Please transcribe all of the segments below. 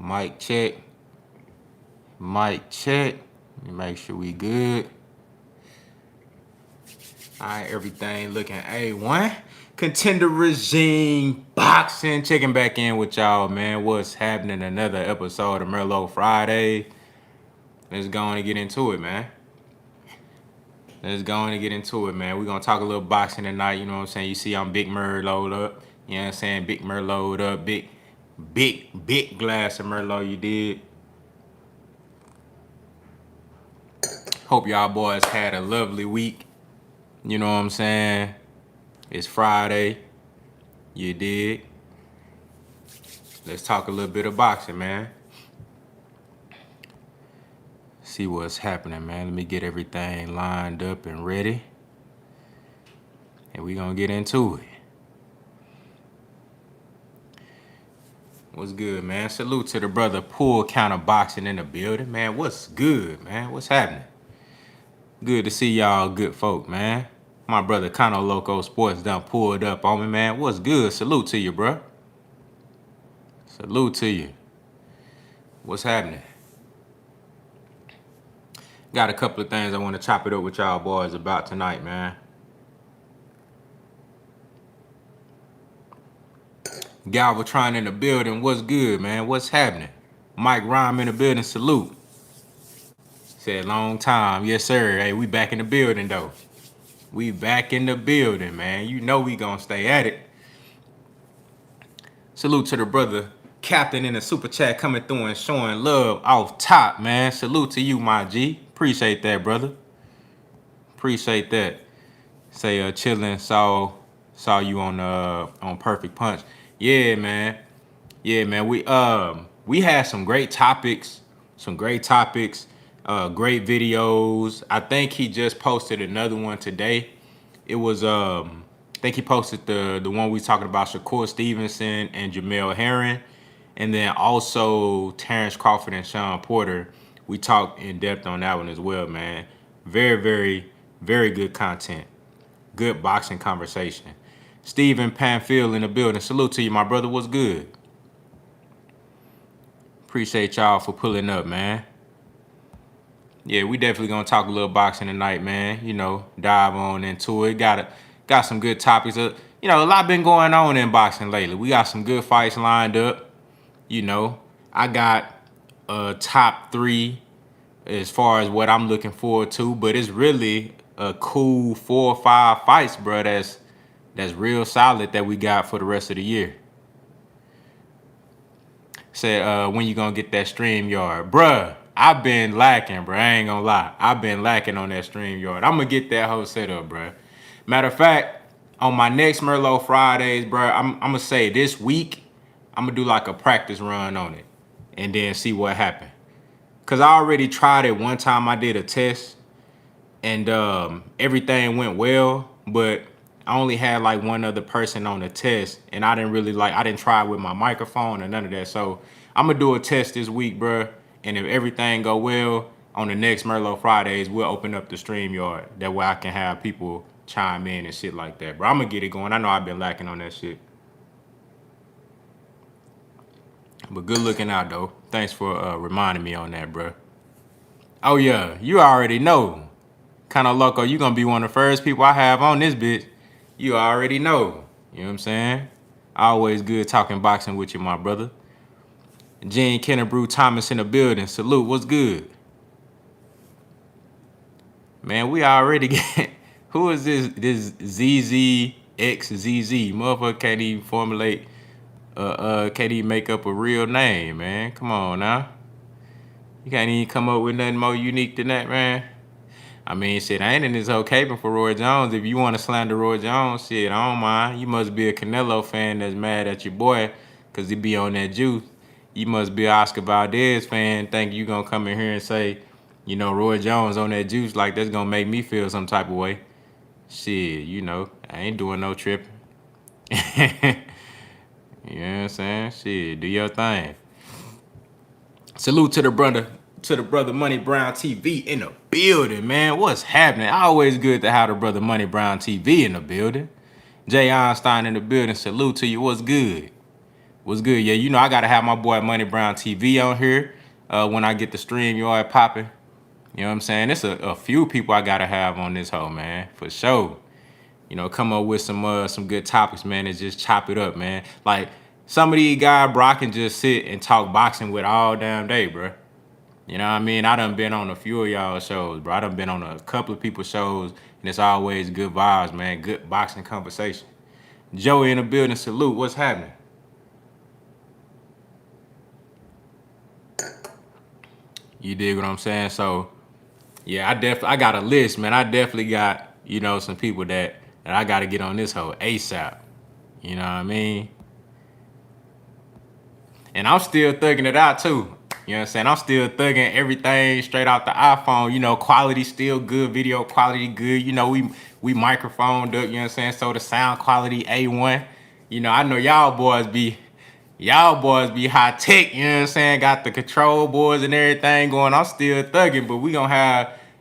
Mic check. Mic check. Let me make sure we good. All right, everything looking A1. Contender regime boxing. Checking back in with y'all, man. What's happening? Another episode of Merlot Friday. Let's go on and get into it, man. Let's go on and get into it, man. We're going to talk a little boxing tonight. You know what I'm saying? You see I'm Big Merlot up. You know what I'm saying? Big Merlot up. Big glass of Merlot you did. Hope y'all boys had a lovely week. You know what I'm saying? It's Friday. You did. Let's talk a little bit of boxing, man. See what's happening, man. Let me get everything lined up and ready. And we're going to get into it. What's good, man? Salute to the brother Pool Counter Boxing in the building, man. What's good, man? What's happening? Good to see y'all good folk, man. My brother Kano Loco Sports done pulled up on me, man. What's good? Salute to you, bro. Salute to you. What's happening? Got a couple of things I want to chop it up with y'all boys about tonight, man. Galvatron in the building. What's good, man? What's happening? Mike Rhyme in the building. Salute. Said long time. Yes, sir. Hey, we back in the building, though. We back in the building, man. You know we gonna stay at it. Salute to the brother Captain in the super chat coming through and showing love off top, man. Salute to you, my G. Appreciate that, brother. Appreciate that. Say chillin' saw you on Perfect Punch. Yeah, man. Yeah, man. We had some great topics. Great videos. I think he just posted another one today. It was I think he posted the one we talking about Shakur Stevenson and Jamel Herring, and then also Terrence Crawford and Shawn Porter. We talked in depth on that one as well, man. Very good content. Good boxing conversation. Steven Panfield in the building. Salute to you, my brother. What's good? Appreciate y'all for pulling up, man. Yeah, we definitely gonna talk a little boxing tonight, man. You know, dive on into it. Got some good topics. You know, a lot been going on in boxing lately. We got some good fights lined up. You know, I got top 3 as far as what I'm looking forward to, but it's really a cool 4 or 5 fights, bro. That's real solid that we got for the rest of the year. Said, when you gonna get that StreamYard? Bruh, I've been lacking, bruh. I ain't gonna lie. I've been lacking on that StreamYard. I'm gonna get that whole setup, bruh. Matter of fact, on my next Merlot Fridays, bruh, I'm gonna say this week, I'm gonna do like a practice run on it and then see what happened. Cause I already tried it one time. I did a test and everything went well, but I only had like one other person on the test, and I didn't try it with my microphone or none of that. So I'm gonna do a test this week, bruh. And if everything go well, on the next Merlot Fridays, we'll open up the StreamYard. That way I can have people chime in and shit like that, bro. I'm gonna get it going. I know I've been lacking on that shit. But good looking out, though. Thanks for reminding me on that, bro. Oh, yeah. You already know. Kinda Loco, you gonna be one of the first people I have on this bitch. You already know. You know what I'm saying? Always good talking boxing with you, my brother. Gene Kennebrew Thomas in the building. Salute. What's good? Man, we already get... Who is this ZZXZZ? Motherfucker can't even formulate... can't even make up a real name, man. Come on, now. You can't even come up with nothing more unique than that, man. I mean, shit, I ain't in this whole caping for Roy Jones. If you want to slander Roy Jones, shit, I don't mind. You must be a Canelo fan that's mad at your boy because he be on that juice. You must be an Oscar Valdez fan, think you going to come in here and say, you know, Roy Jones on that juice, like that's going to make me feel some type of way. Shit, you know, I ain't doing no tripping. You know what I'm saying? Shit, do your thing. Salute to the brother Money Brown TV in the building, man. What's happening? Always good to have the brother Money Brown TV in the building. Jay Einstein in the building. Salute to you. What's good? What's good? Yeah, you know I gotta have my boy Money Brown TV on here when I get the stream yard popping. You know what I'm saying? It's a few people I gotta have on this hoe, man, for sure. You know, come up with some good topics, man, and just chop it up, man. Like some of these guys, bro, I can just sit and talk boxing with all damn day, bro. You know what I mean? I done been on a few of y'all shows, bro. I done been on a couple of people's shows, and it's always good vibes, man. Good boxing conversation. Joey in the building, salute. What's happening? You dig what I'm saying? So, yeah, I got a list, man. I definitely got, you know, some people that I got to get on this hoe ASAP. You know what I mean? And I'm still thugging it out, too. You know what I'm saying? I'm still thugging everything straight out the iPhone. You know, quality still good, video quality good. You know, we microphoned up, you know what I'm saying? So the sound quality A1. You know, I know y'all boys be high tech, you know what I'm saying? Got the control boards and everything going. I'm still thugging, but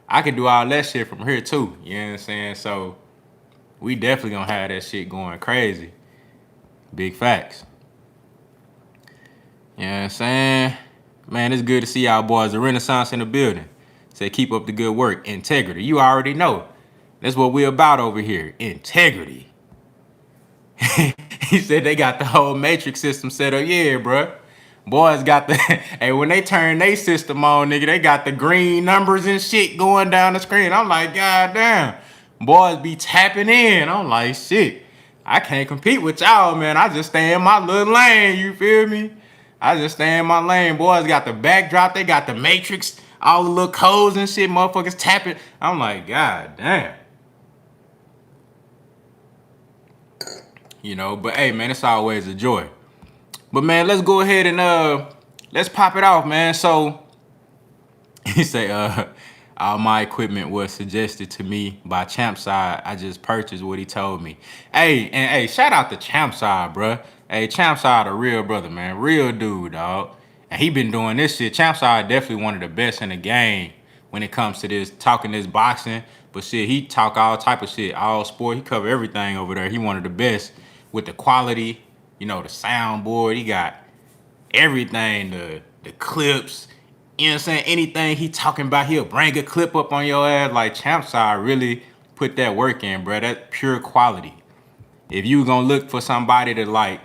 I can do all that shit from here too, you know what I'm saying? So we definitely gonna have that shit going crazy. Big facts. You know what I'm saying? Man, it's good to see y'all boys. The Renaissance in the building. Say keep up the good work. Integrity. You already know. That's what we about over here. Integrity. He said they got the whole matrix system set up. Yeah, bro. Boys got the hey, when they turn their system on, nigga, they got the green numbers and shit going down the screen. I'm like, God damn. Boys be tapping in. I'm like, shit. I can't compete with y'all, man. I just stay in my little lane, you feel me? I just stay in my lane. Boys got the backdrop, they got the matrix, all the little codes and shit, motherfuckers tapping. I'm like, God damn. You know, but hey, man, it's always a joy. But man, let's go ahead and let's pop it off, man. So he say, all my equipment was suggested to me by Champside. I just purchased what he told me. Hey, shout out to Champside, bruh. Hey, Champside a real brother, man. Real dude, dog. And he been doing this shit. Champside definitely one of the best in the game when it comes to this, talking this boxing. But shit, he talk all type of shit, all sport. He cover everything over there. He one of the best with the quality, you know, the soundboard. He got everything, the clips. You know what I'm saying? Anything he talking about, he'll bring a clip up on your ass. Like Champside really put that work in, bro. That's pure quality. If you gonna look for somebody to like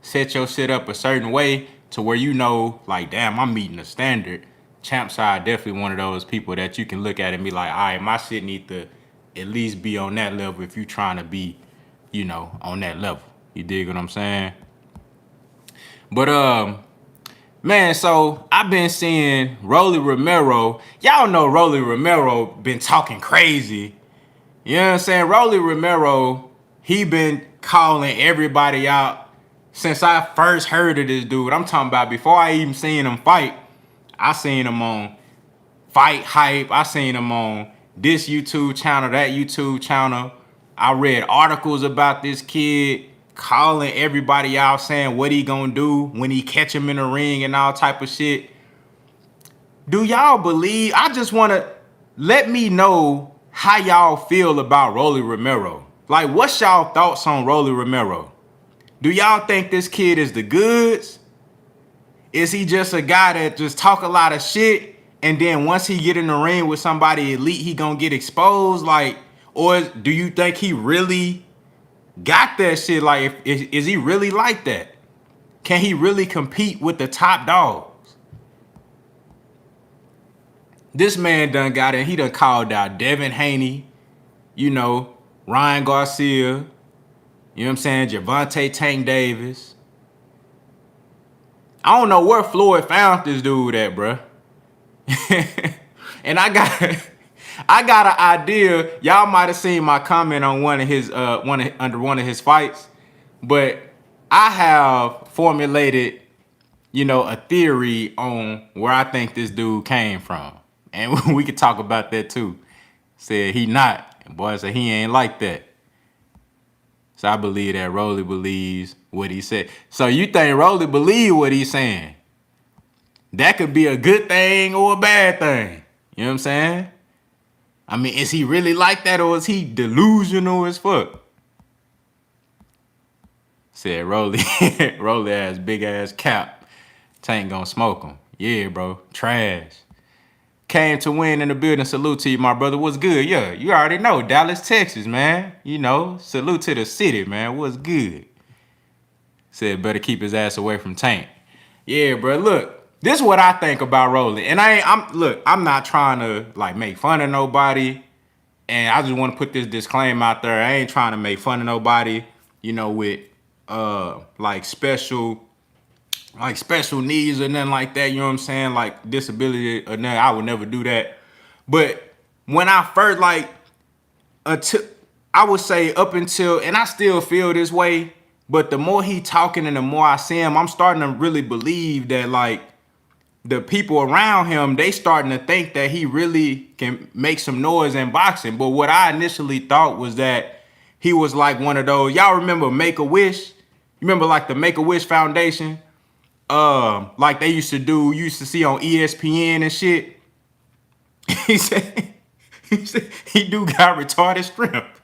set your shit up a certain way to where you know, like, damn, I'm meeting a standard, Champside definitely one of those people that you can look at and be like, all right, my shit need to at least be on that level if you trying to be, you know, on that level. You dig what I'm saying? But man, so I've been seeing Rolly Romero. Y'all know Rolly Romero been talking crazy. You know what I'm saying? Rolly Romero, he been calling everybody out since I first heard of this dude. I'm talking about before I even seen him fight. I seen him on Fight Hype. I seen him on this YouTube channel, that YouTube channel. I read articles about this kid, calling everybody out, saying what he gonna do when he catch him in the ring and all type of shit. Do y'all believe? I just wanna let me know how y'all feel about Rolly Romero. Like, what's y'all thoughts on Rolly Romero? Do y'all think this kid is the goods? Is he just a guy that just talk a lot of shit and then once he get in the ring with somebody elite, he gonna get exposed? Like, or do you think he really got that shit? Like, is he really like that? Can he really compete with the top dogs? This man done got in. He done called out Devin Haney, you know, Ryan Garcia, you know what I'm saying, Gervonta Tank Davis. I don't know where Floyd found this dude at, bruh. And I got an idea. Y'all might have seen my comment on under one of his fights, but I have formulated, you know, a theory on where I think this dude came from, and we could talk about that too. Said he not, and boy said he ain't like that. So I believe that Rolly believes what he said. So you think Rolly believe what he's saying? That could be a good thing or a bad thing. You know what I'm saying? I mean, is he really like that, or is he delusional as fuck? Said Rolly, Rolly ass, big ass cap. Tank gonna smoke him. Yeah, bro. Trash. Came to win in the building. Salute to you, my brother. What's good? Yeah, you already know. Dallas, Texas, man. You know, salute to the city, man. What's good? Said better keep his ass away from Tank. Yeah, bro. Look, this is what I think about Rolly. And I'm not trying to like make fun of nobody. And I just want to put this disclaimer out there. I ain't trying to make fun of nobody, you know, with like special needs or nothing like that. You know what I'm saying? Like disability or nothing. I would never do that. But when I first until I would say up until, and I still feel this way, but the more he talking and the more I see him, I'm starting to really believe that like the people around him, they starting to think that he really can make some noise in boxing. But what I initially thought was that he was like one of those, y'all remember Make-A-Wish? You remember like the Make-A-Wish Foundation? Like they used to see on ESPN and shit. he said he do got retarded strength.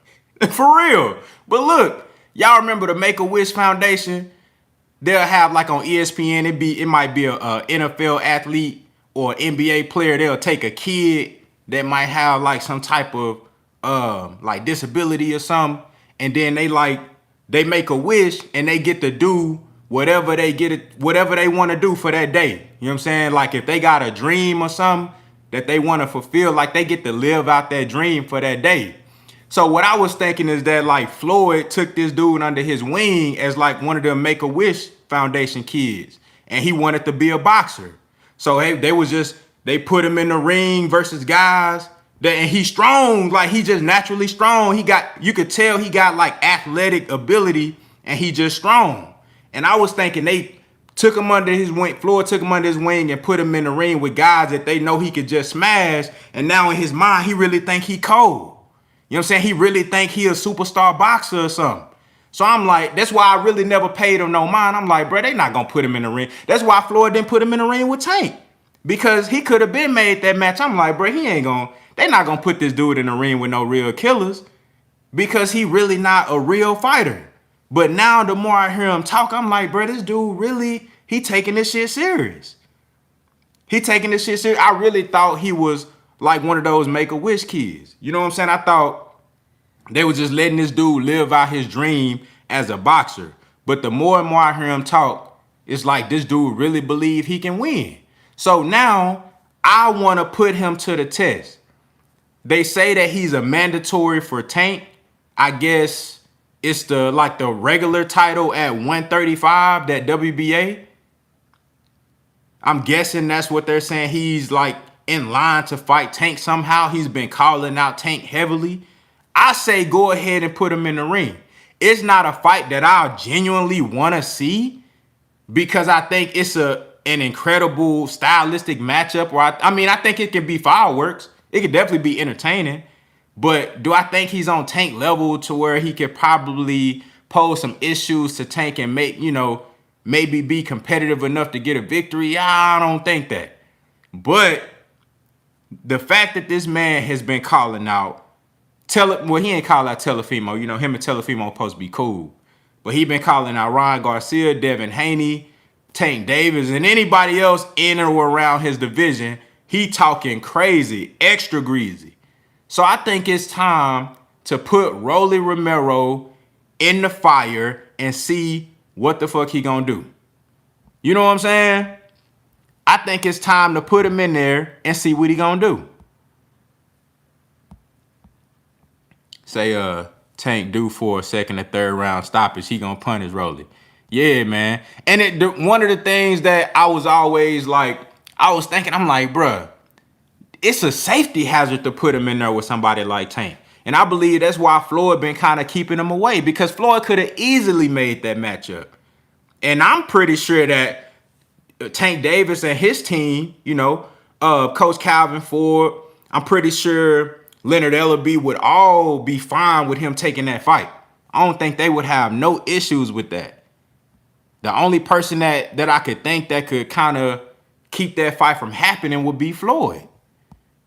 For real. But look, y'all remember the Make-A-Wish Foundation? They'll have like on ESPN, it might be a NFL athlete or NBA player. They'll take a kid that might have like some type of like disability or something, and then they make a wish and they get to do whatever they want to do for that day. You know what I'm saying? Like if they got a dream or something that they want to fulfill, like they get to live out that dream for that day. So what I was thinking is that like Floyd took this dude under his wing as like one of the Make-A-Wish Foundation kids, and he wanted to be a boxer. So they put him in the ring versus guys and he's strong, like he just naturally strong. You could tell he got like athletic ability and he just strong. And I was thinking they took him under his wing, Floyd took him under his wing and put him in the ring with guys that they know he could just smash. And now in his mind, he really think he cold. You know what I'm saying? He really think he a superstar boxer or something. So I'm like, that's why I really never paid him no mind. I'm like, bro, they not going to put him in the ring. That's why Floyd didn't put him in the ring with Tank. Because he could have been made that match. I'm like, bro, they not going to put this dude in the ring with no real killers. Because he really not a real fighter. But now the more I hear him talk, I'm like, bro, this dude really, he taking this shit serious. I really thought he was like one of those Make-A-Wish kids. You know what I'm saying? I thought they were just letting this dude live out his dream as a boxer. But the more and more I hear him talk, it's like this dude really believe he can win. So now I want to put him to the test. They say that he's a mandatory for Tank. I guess it's the regular title at 135, that WBA. I'm guessing that's what they're saying. He's like in line to fight Tank somehow. He's been calling out Tank heavily. I say go ahead and put him in the ring. It's not a fight that I genuinely want to see because I think it's an incredible stylistic matchup. I think it can be fireworks. It could definitely be entertaining. But do I think he's on Tank level to where he could probably pose some issues to Tank and maybe be competitive enough to get a victory? I don't think that. But the fact that this man has been calling out, he ain't calling out Telefimo. You know, him and Telefimo are supposed to be cool. But he been calling out Ryan Garcia, Devin Haney, Tank Davis, and anybody else in or around his division. He talking crazy, extra greasy. So I think it's time to put Rolly Romero in the fire and see what the fuck he gonna do. You know what I'm saying? I think it's time to put him in there and see what he gonna do. Say Tank due for a second or third round stoppage, he gonna punish Rolly. Yeah, man. And one of the things that I was always like, I was thinking, I'm like, bruh, it's a safety hazard to put him in there with somebody like Tank. And I believe that's why Floyd been kind of keeping him away, because Floyd could have easily made that matchup. And I'm pretty sure that Tank Davis and his team, Coach Calvin Ford, I'm pretty sure Leonard Ellaby would all be fine with him taking that fight. I don't think they would have no issues with that. The only person that I could think that could kind of keep that fight from happening would be Floyd.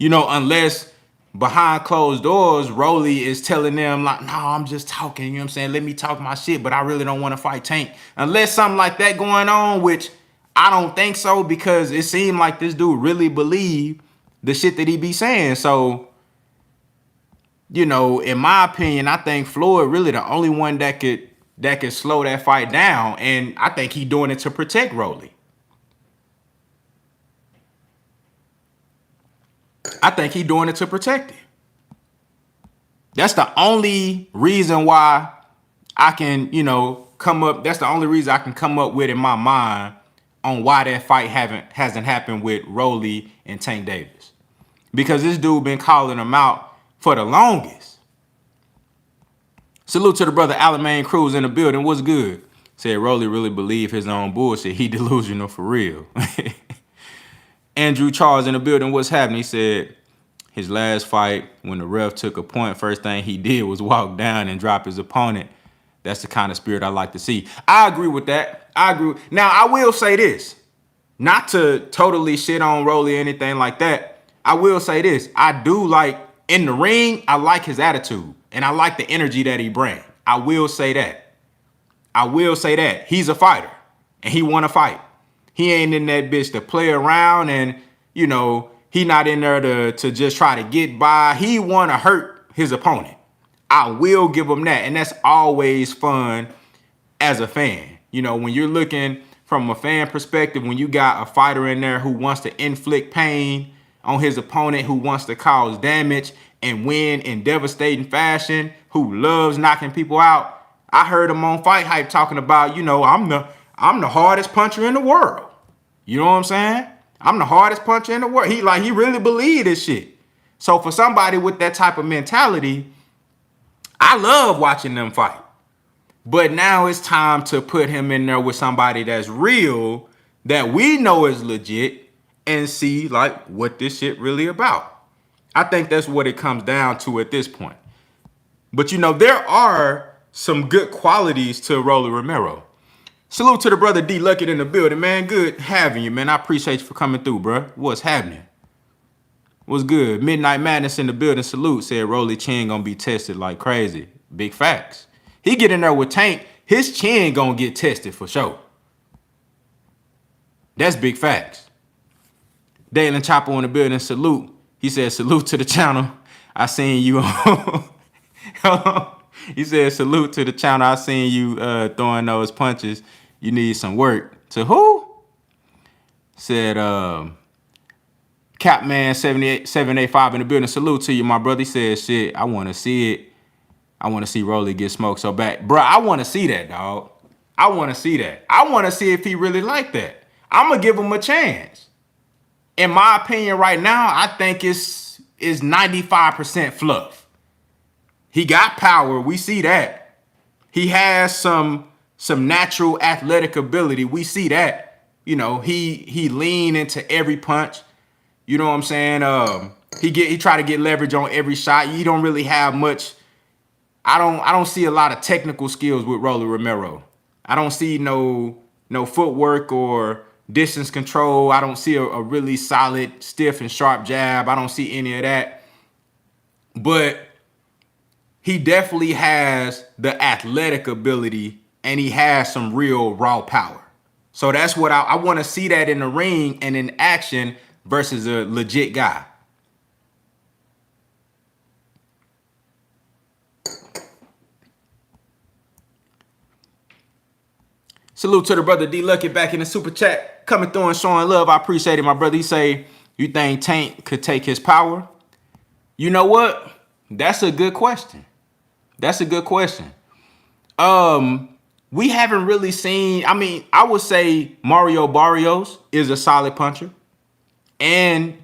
Unless behind closed doors, ROLLY is telling them like, no, I'm just talking, you know what I'm saying? Let me talk my shit, but I really don't want to fight Tank. Unless something like that going on, which I don't think so, because it seemed like this dude really believed the shit that he be saying. So, you know, in my opinion, I think Floyd really the only one that could slow that fight down. And I think he doing it to protect ROLLY. I think he doing it to protect him. That's the only reason why I can, you know, come up. That's the only reason I can come up with in my mind on why that fight hasn't happened with ROLLY and Tank Davis. Because this dude been calling him out for the longest. Salute to the brother Alamane Cruz in the building. What's good? Said ROLLY really believe his own bullshit. He delusional for real. Andrew Charles in the building. What's happening? He said his last fight, when the ref took a point, first thing he did was walk down and drop his opponent. That's the kind of spirit I like to see. I agree with that. I agree. Now, I will say this. Not to totally shit on ROLLY or anything like that. I will say this. I do like, in the ring, I like his attitude. And I like the energy that he brings. I will say that. I will say that. He's a fighter. And he want to fight. He ain't in that bitch to play around, and, you know, he not in there to just try to get by. He want to hurt his opponent. I will give him that. And that's always fun as a fan. You know, when you're looking from a fan perspective, when you got a fighter in there who wants to inflict pain on his opponent, who wants to cause damage and win in devastating fashion, who loves knocking people out. I heard him on Fight Hype talking about, you know, I'm the hardest puncher in the world. You know what I'm saying? I'm the hardest puncher in the world. He really believed this shit. So for somebody with that type of mentality, I love watching them fight. But now it's time to put him in there with somebody that's real, that we know is legit, and see like what this shit really about. I think that's what it comes down to at this point. But you know, there are some good qualities to Rolly Romero. Salute to the brother D Luckett in the building, man. Good having you, man. I appreciate you for coming through, bro. What's happening? What's good? Midnight Madness in the building. Salute. Said ROLLY chin gonna be tested like crazy. Big facts. He get in there with Tank, his chin gonna get tested for sure. That's big facts. Dalen Chopper in the building. Salute. He said salute to the channel. I seen you on. He said salute to the channel. I seen you throwing those punches. You need some work. To who? Said Capman 785 in the building. Salute to you, my brother. He said shit. I want to see it. I want to see ROLLY get smoked so bad. Bro, I want to see that, dog. I want to see that. I want to see if he really like that. I'm going to give him a chance. In my opinion right now, I think it's 95% fluff. He got power. We see that. He has some natural athletic ability. We see that. You know, he lean into every punch. You know what I'm saying? He try to get leverage on every shot. You don't really have much. I don't see a lot of technical skills with Rolly Romero. I don't see no footwork or distance control. I don't see a really solid, stiff and sharp jab. I don't see any of that. But he definitely has the athletic ability, and he has some real raw power. So that's what I want to see, that in the ring and in action versus a legit guy. Salute to the brother D Luckett back in the super chat, coming through and showing love. I appreciate it, my brother. He say, you think Tank could take his power? You know what? That's a good question. That's a good question. We haven't really seen, I mean, I would say Mario Barrios is a solid puncher. And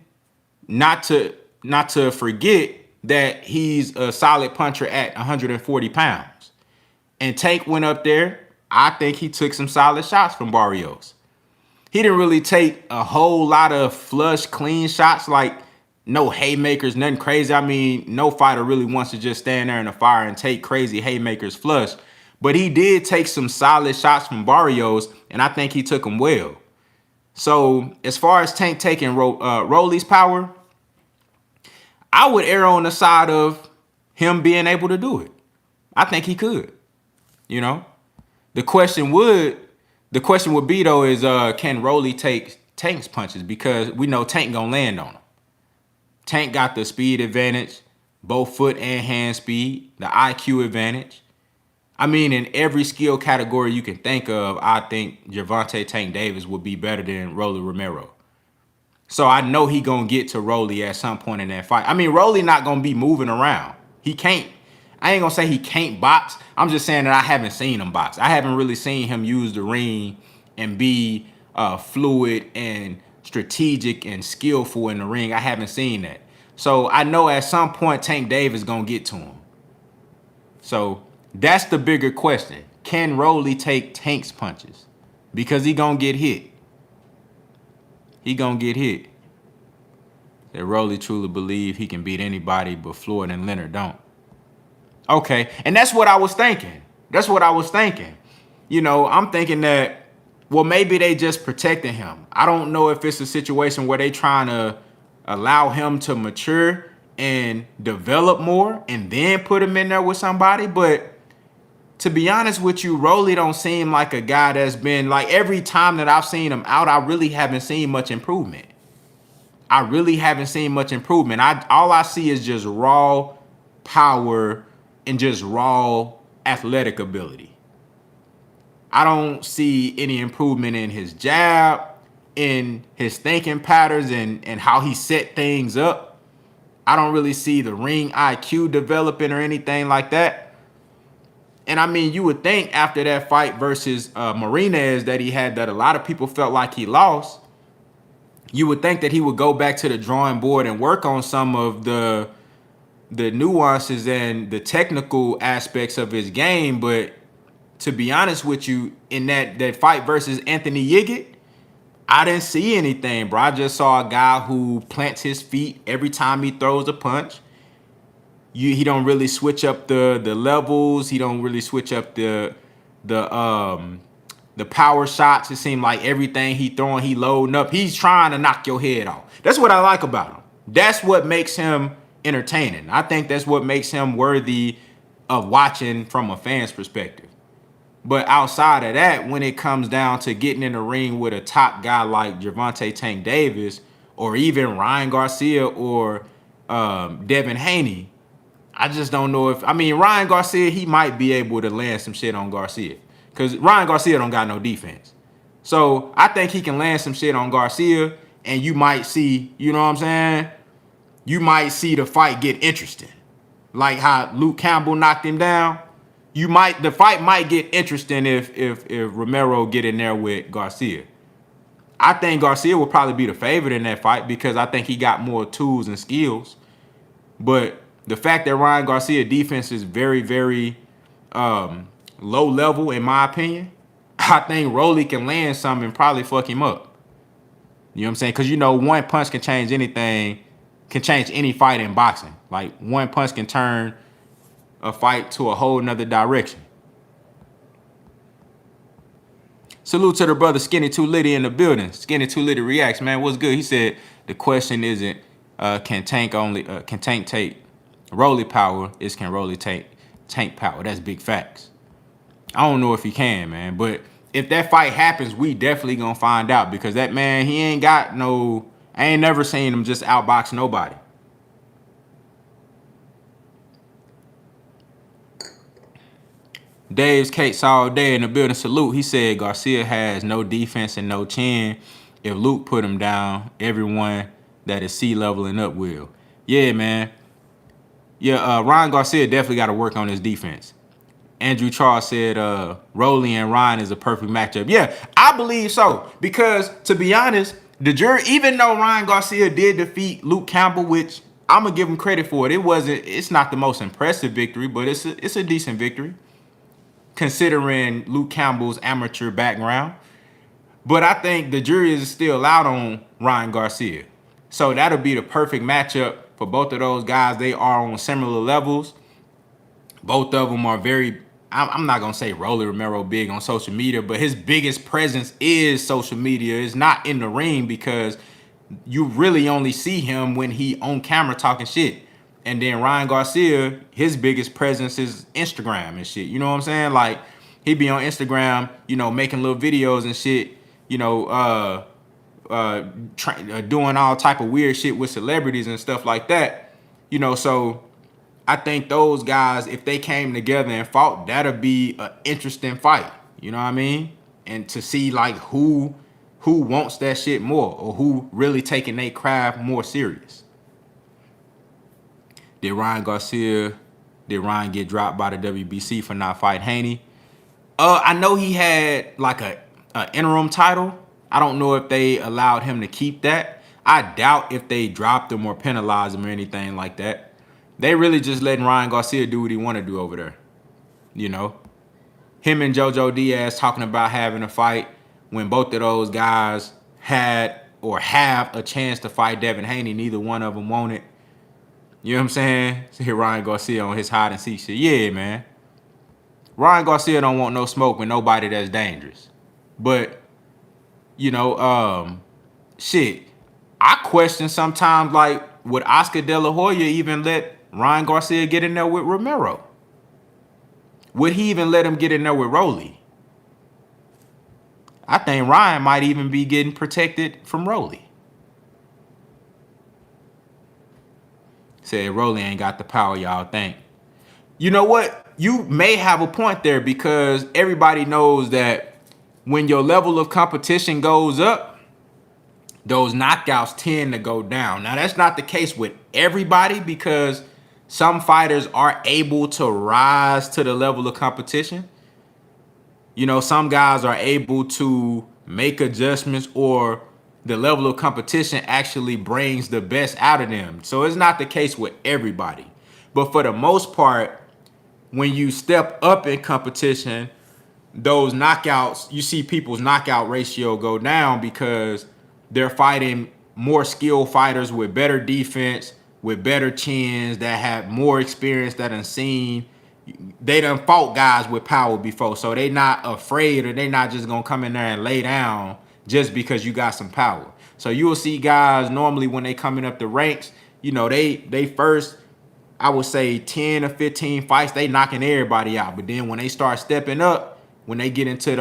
not to forget that he's a solid puncher at 140 pounds. And Tank went up there. I think he took some solid shots from Barrios. He didn't really take a whole lot of flush, clean shots, like no haymakers, nothing crazy. I mean, no fighter really wants to just stand there in the fire and take crazy haymakers flush. But he did take some solid shots from Barrios, and I think he took them well. So as far as Tank taking Rolly's power, I would err on the side of him being able to do it. I think he could. You know, the question would be though is can ROLLY take Tank's punches, because we know Tank gonna land on him. Tank got the speed advantage, both foot and hand speed, the IQ advantage. I mean, in every skill category you can think of, I think Gervonta Tank Davis would be better than ROLLY Romero. So I know he gonna get to ROLLY at some point in that fight. I mean, ROLLY not gonna be moving around. He can't. I ain't gonna say he can't box. I'm just saying that I haven't seen him box. I haven't really seen him use the ring and be fluid and strategic and skillful in the ring. I haven't seen that. So I know at some point Tank Davis gonna get to him. So that's the bigger question. Can ROLLY take Tank's punches? Because he gonna get hit. He gonna get hit. That ROLLY truly believe he can beat anybody but Floyd and Leonard don't. Okay, and that's what I was thinking. That's what I was thinking. You know, I'm thinking that, well, maybe they just protecting him. I don't know if it's a situation where they trying to allow him to mature and develop more and then put him in there with somebody. But to be honest with you, ROLLY don't seem like a guy that's been, like, every time that I've seen him out, I really haven't seen much improvement. I really haven't seen much improvement. All I see is just raw power and just raw athletic ability. I don't see any improvement in his jab, in his thinking patterns, and how he set things up. I don't really see the ring IQ developing or anything like that. And I mean, you would think after that fight versus Marinez that he had, that a lot of people felt like he lost, you would think that he would go back to the drawing board and work on some of the nuances and the technical aspects of his game. But to be honest with you, in that fight versus Anthony Yiggett, I didn't see anything, bro. I just saw a guy who plants his feet every time he throws a punch. He don't really switch up the levels. He don't really switch up the power shots. It seemed like everything he throwing, he loading up. He's trying to knock your head off. That's what I like about him. That's what makes him entertaining. I think that's what makes him worthy of watching from a fan's perspective. But outside of that, when it comes down to getting in the ring with a top guy like Gervonta Tank Davis, or even Ryan Garcia or Devin Haney, I just don't know if, I mean, Ryan Garcia, he might be able to land some shit on Garcia, because Ryan Garcia don't got no defense. So I think he can land some shit on Garcia, and you might see, you know what I'm saying? You might see the fight get interesting. Like how Luke Campbell knocked him down. The fight might get interesting if Romero get in there with Garcia. I think Garcia will probably be the favorite in that fight because I think he got more tools and skills. But the fact that Ryan Garcia defense is very, very low level, in my opinion, I think ROLLY can land something and probably fuck him up. You know what I'm saying? Because, you know, one punch can change anything, can change any fight in boxing. Like, one punch can turn a fight to a whole nother direction. Salute to the brother Skinny Too Litty in the building. Skinny Too Litty reacts, man. What's good? He said the question isn't can Tank take ROLLY power, is can ROLLY take Tank power. That's big facts. I don't know if he can, man, but if that fight happens, we definitely gonna find out, because that man, he ain't got no, I ain't never seen him just outbox nobody. Dave's Cakes all day in the building. Salute. He said Garcia has no defense and no chin. If Luke put him down, everyone that is C-level and up will. Yeah, man. Yeah, Ryan Garcia definitely got to work on his defense. Andrew Charles said ROLLY and Ryan is a perfect matchup. Yeah, I believe so. Because, to be honest, the jury, even though Ryan Garcia did defeat Luke Campbell, which I'm going to give him credit for it, it's not the most impressive victory, but it's a decent victory, considering Luke Campbell's amateur background. But I think the jury is still out on Ryan Garcia. So that'll be the perfect matchup for both of those guys. They are on similar levels. Both of them are very, I'm not going to say ROLLY Romero big on social media, but his biggest presence is social media. It's not in the ring, because you really only see him when he on camera talking shit. And then Ryan Garcia, his biggest presence is Instagram and shit. You know what I'm saying? Like, he be on Instagram, you know, making little videos and shit, you know, doing all type of weird shit with celebrities and stuff like that. You know, so I think those guys, if they came together and fought, that'd be an interesting fight. You know what I mean? And to see like who wants that shit more, or who really taking their craft more serious. Did Ryan get dropped by the WBC for not fighting Haney? I know he had like a interim title. I don't know if they allowed him to keep that. I doubt if they dropped him or penalized him or anything like that. They really just letting Ryan Garcia do what he want to do over there. You know, him and JoJo Diaz talking about having a fight when both of those guys had or have a chance to fight Devin Haney. Neither one of them wanted. You know what I'm saying? So here Ryan Garcia on his hide and seek shit. Yeah, man. Ryan Garcia don't want no smoke with nobody that's dangerous. But, you know, shit, I question sometimes, like, would Oscar De La Hoya even let Ryan Garcia get in there with Romero? Would he even let him get in there with ROLLY? I think Ryan might even be getting protected from ROLLY. Said ROLLY ain't got the power y'all think. You know what? You may have a point there, because everybody knows that when your level of competition goes up, those knockouts tend to go down. Now, that's not the case with everybody, because some fighters are able to rise to the level of competition. You know, some guys are able to make adjustments, or the level of competition actually brings the best out of them. So it's not the case with everybody. But for the most part, when you step up in competition, those knockouts, you see people's knockout ratio go down, because they're fighting more skilled fighters with better defense, with better chins, that have more experience, that done seen. They done fought guys with power before, so they not afraid, or they not just gonna come in there and lay down just because you got some power. So you will see guys normally when they coming up the ranks, you know, they first, I would say 10 or 15 fights, they knocking everybody out. But then when they start stepping up, when they get into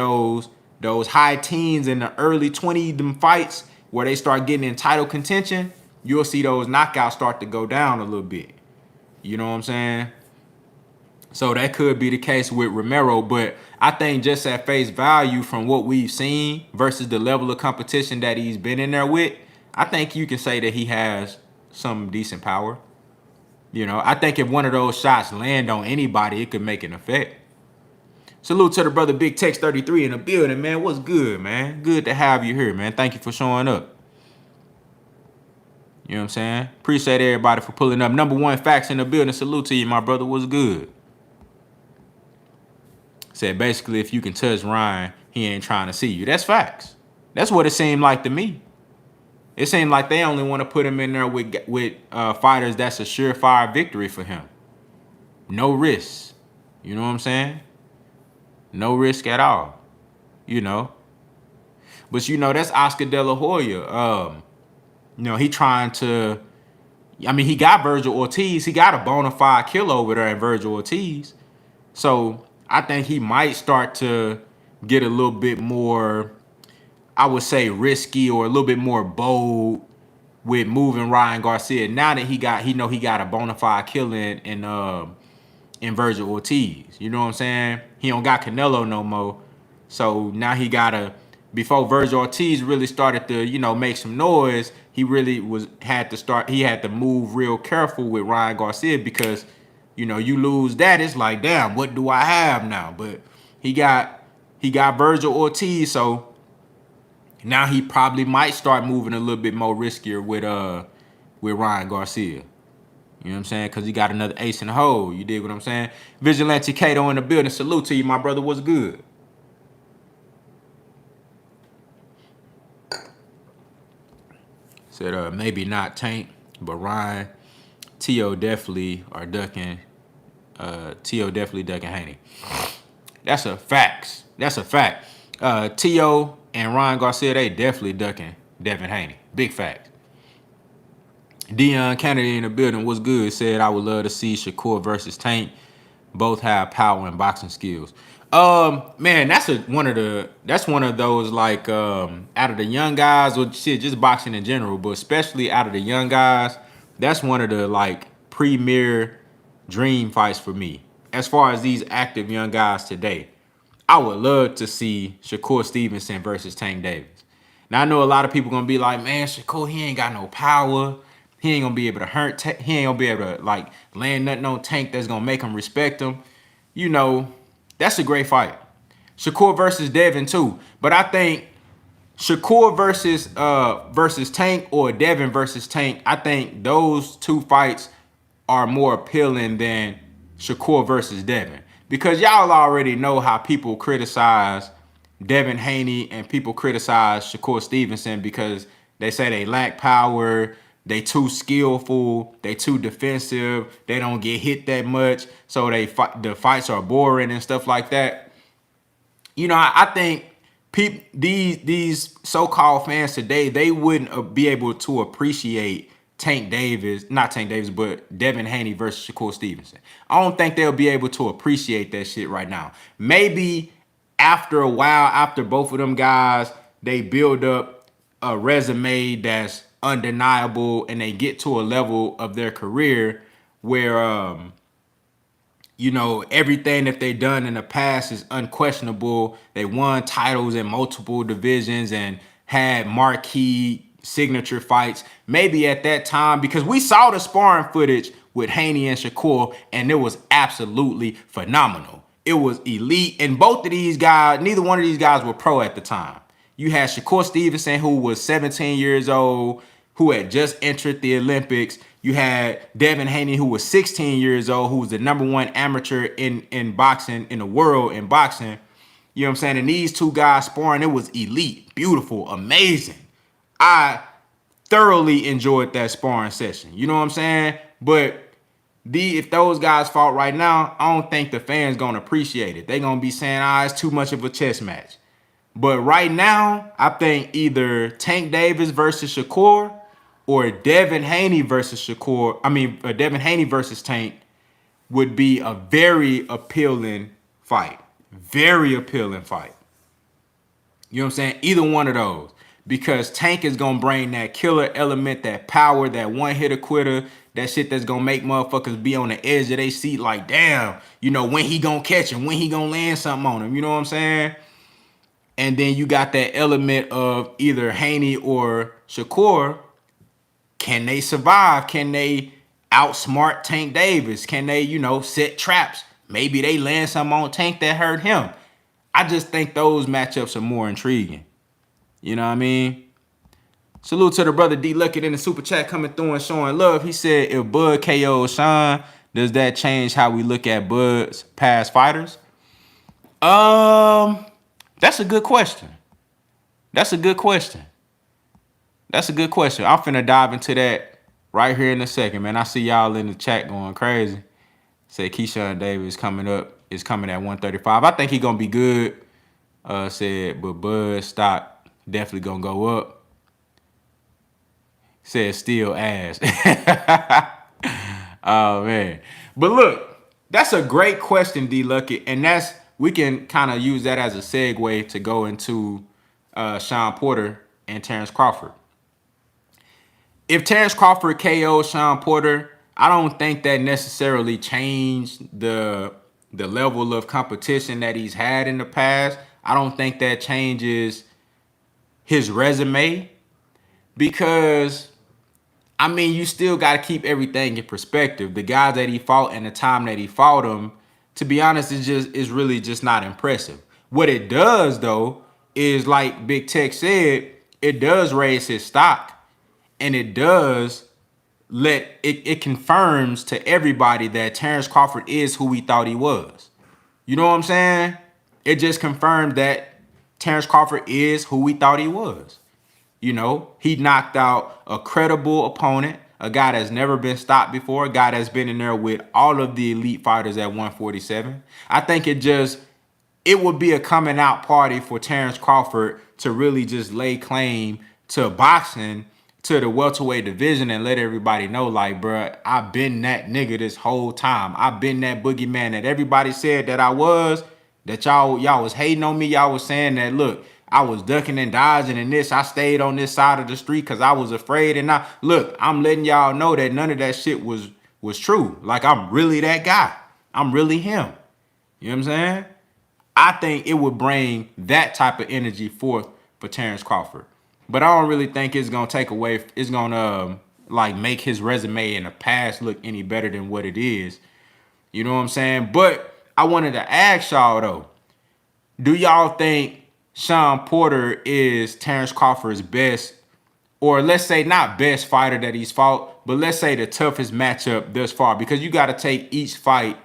those high teens and the early 20 them fights where they start getting in title contention, you'll see those knockouts start to go down a little bit. You know what I'm saying? So that could be the case with Romero, but I think just at face value from what we've seen versus the level of competition that he's been in there with, I think you can say that he has some decent power. You know, I think if one of those shots land on anybody, it could make an effect. Salute to the brother Big Tex 33 in the building, man. What's good, man? Good to have you here, man. Thank you for showing up. You know what I'm saying? Appreciate everybody for pulling up. Number one facts in the building. Salute to you, my brother. What's good? Said basically, if you can touch Ryan, he ain't trying to see you. That's facts. That's what it seemed like to me. It seemed like they only want to put him in there with fighters that's a surefire victory for him. No risk. You know what I'm saying? No risk at all. You know. But, you know, that's Oscar De La Hoya. You know, he trying to... I mean, he got Virgil Ortiz. He got a bona fide killer over there in Virgil Ortiz. So I think he might start to get a little bit more, I would say, risky, or a little bit more bold with moving Ryan Garcia. Now that he got a bona fide killer in Virgil Ortiz. You know what I'm saying? He don't got Canelo no more. So now he got before Virgil Ortiz really started to, you know, make some noise, he really had to move real careful with Ryan Garcia, because, you know, you lose that, it's like, damn, what do I have now? But he got Virgil Ortiz, so now he probably might start moving a little bit more riskier with Ryan Garcia. You know what I'm saying? Because he got another ace in the hole. You dig what I'm saying? Vigilante Cato in the building. Salute to you, my brother. What's good? Said maybe not Tank, but Ryan, T.O. definitely are ducking. T.O. definitely ducking Haney. That's a fact. That's a fact. T.O. and Ryan Garcia, they definitely ducking Devin Haney. Big fact. Dion Kennedy in the building. What's good? Said I would love to see Shakur versus Tank. Both have power and boxing skills. Man, that's one of those like out of the young guys or shit, just boxing in general, but especially out of the young guys, that's one of the like premier dream fights for me. As far as these active young guys today, I would love to see Shakur Stevenson versus Tank Davis. Now I know a lot of people gonna be like, man, Shakur, he ain't got no power. He ain't gonna be able to hurt. He ain't gonna be able to like land nothing on Tank that's gonna make him respect him. You know, that's a great fight. Shakur versus Devin too, but I think Shakur versus Tank or Devin versus Tank, I think those two fights are more appealing than Shakur versus Devin. Because y'all already know how people criticize Devin Haney and people criticize Shakur Stevenson because they say they lack power, they too skillful, they too defensive, they don't get hit that much, so the fights are boring and stuff like that. You know, I think these so-called fans today, they wouldn't be able to appreciate not Tank Davis, but Devin Haney versus Shakur Stevenson. I don't think they'll be able to appreciate that shit right now. Maybe after a while, after both of them guys, they build up a resume that's undeniable and they get to a level of their career where you know, everything that they done in the past is unquestionable. They won titles in multiple divisions and had marquee signature fights. Maybe at that time, because we saw the sparring footage with Haney and Shakur, and it was absolutely phenomenal. It was elite. And both of these guys, neither one of these guys were pro at the time. You had Shakur Stevenson, who was 17 years old, who had just entered the Olympics. You had Devin Haney, who was 16 years old, who was the #1 amateur in boxing, in the world in boxing. You know what I'm saying? And these two guys sparring, it was elite, beautiful, amazing. I thoroughly enjoyed that sparring session. You know what I'm saying? But if those guys fought right now, I don't think the fans gonna appreciate it. They gonna be saying, it's too much of a chess match. But right now, I think either Tank Davis versus Shakur or Devin Haney versus Devin Haney versus Tank would be a very appealing fight. Very appealing fight. You know what I'm saying? Either one of those. Because Tank is going to bring that killer element, that power, that one-hitter quitter, that shit that's going to make motherfuckers be on the edge of their seat like, damn, you know, when he going to catch him, when he going to land something on him. You know what I'm saying? And then you got that element of either Haney or Shakur. Can they survive? Can they outsmart Tank Davis? Can they, you know, set traps? Maybe they land something on Tank that hurt him. I just think those matchups are more intriguing. You know what I mean? Salute to the brother D Luckett in the super chat coming through and showing love. He said, if Bud KO'd Shawn, does that change how we look at Bud's past fighters? That's a good question. That's a good question. I'm finna dive into that right here in a second, man. I see y'all in the chat going crazy. Say Keyshawn Davis is coming at 135. I think he gonna be good. Said, but Bud stock definitely gonna go up. Said still ass. Oh man. But look, that's a great question, D Lucky, and we can kind of use that as a segue to go into Shawn Porter and Terrence Crawford. If Terrence Crawford KO'd Shawn Porter, I don't think that necessarily changed the level of competition that he's had in the past. I don't think that changes his resume because, I mean, you still got to keep everything in perspective. The guys that he fought and the time that he fought them, to be honest, is really just not impressive. What it does, though, is like Big Tech said, it does raise his stock. And it does it confirms to everybody that Terrence Crawford is who we thought he was. You know what I'm saying? It just confirmed that Terrence Crawford is who we thought he was. You know, he knocked out a credible opponent, a guy that's never been stopped before, a guy that's been in there with all of the elite fighters at 147. I think it would be a coming out party for Terrence Crawford to really just lay claim to boxing to the welterweight division and let everybody know, like, bruh, I've been that nigga this whole time. I've been that boogeyman that everybody said that I was, that y'all was hating on me. Y'all was saying that, look, I was ducking and dodging and this. I stayed on this side of the street because I was afraid. And look, I'm letting y'all know that none of that shit was true. Like, I'm really that guy. I'm really him. You know what I'm saying? I think it would bring that type of energy forth for Terrence Crawford. But I don't really think it's going to take away, it's going to like make his resume in the past look any better than what it is. You know what I'm saying? But I wanted to ask y'all though, do y'all think Shawn Porter is Terrence Crawford's best, or let's say not best fighter that he's fought, but let's say the toughest matchup thus far? Because you got to take each fight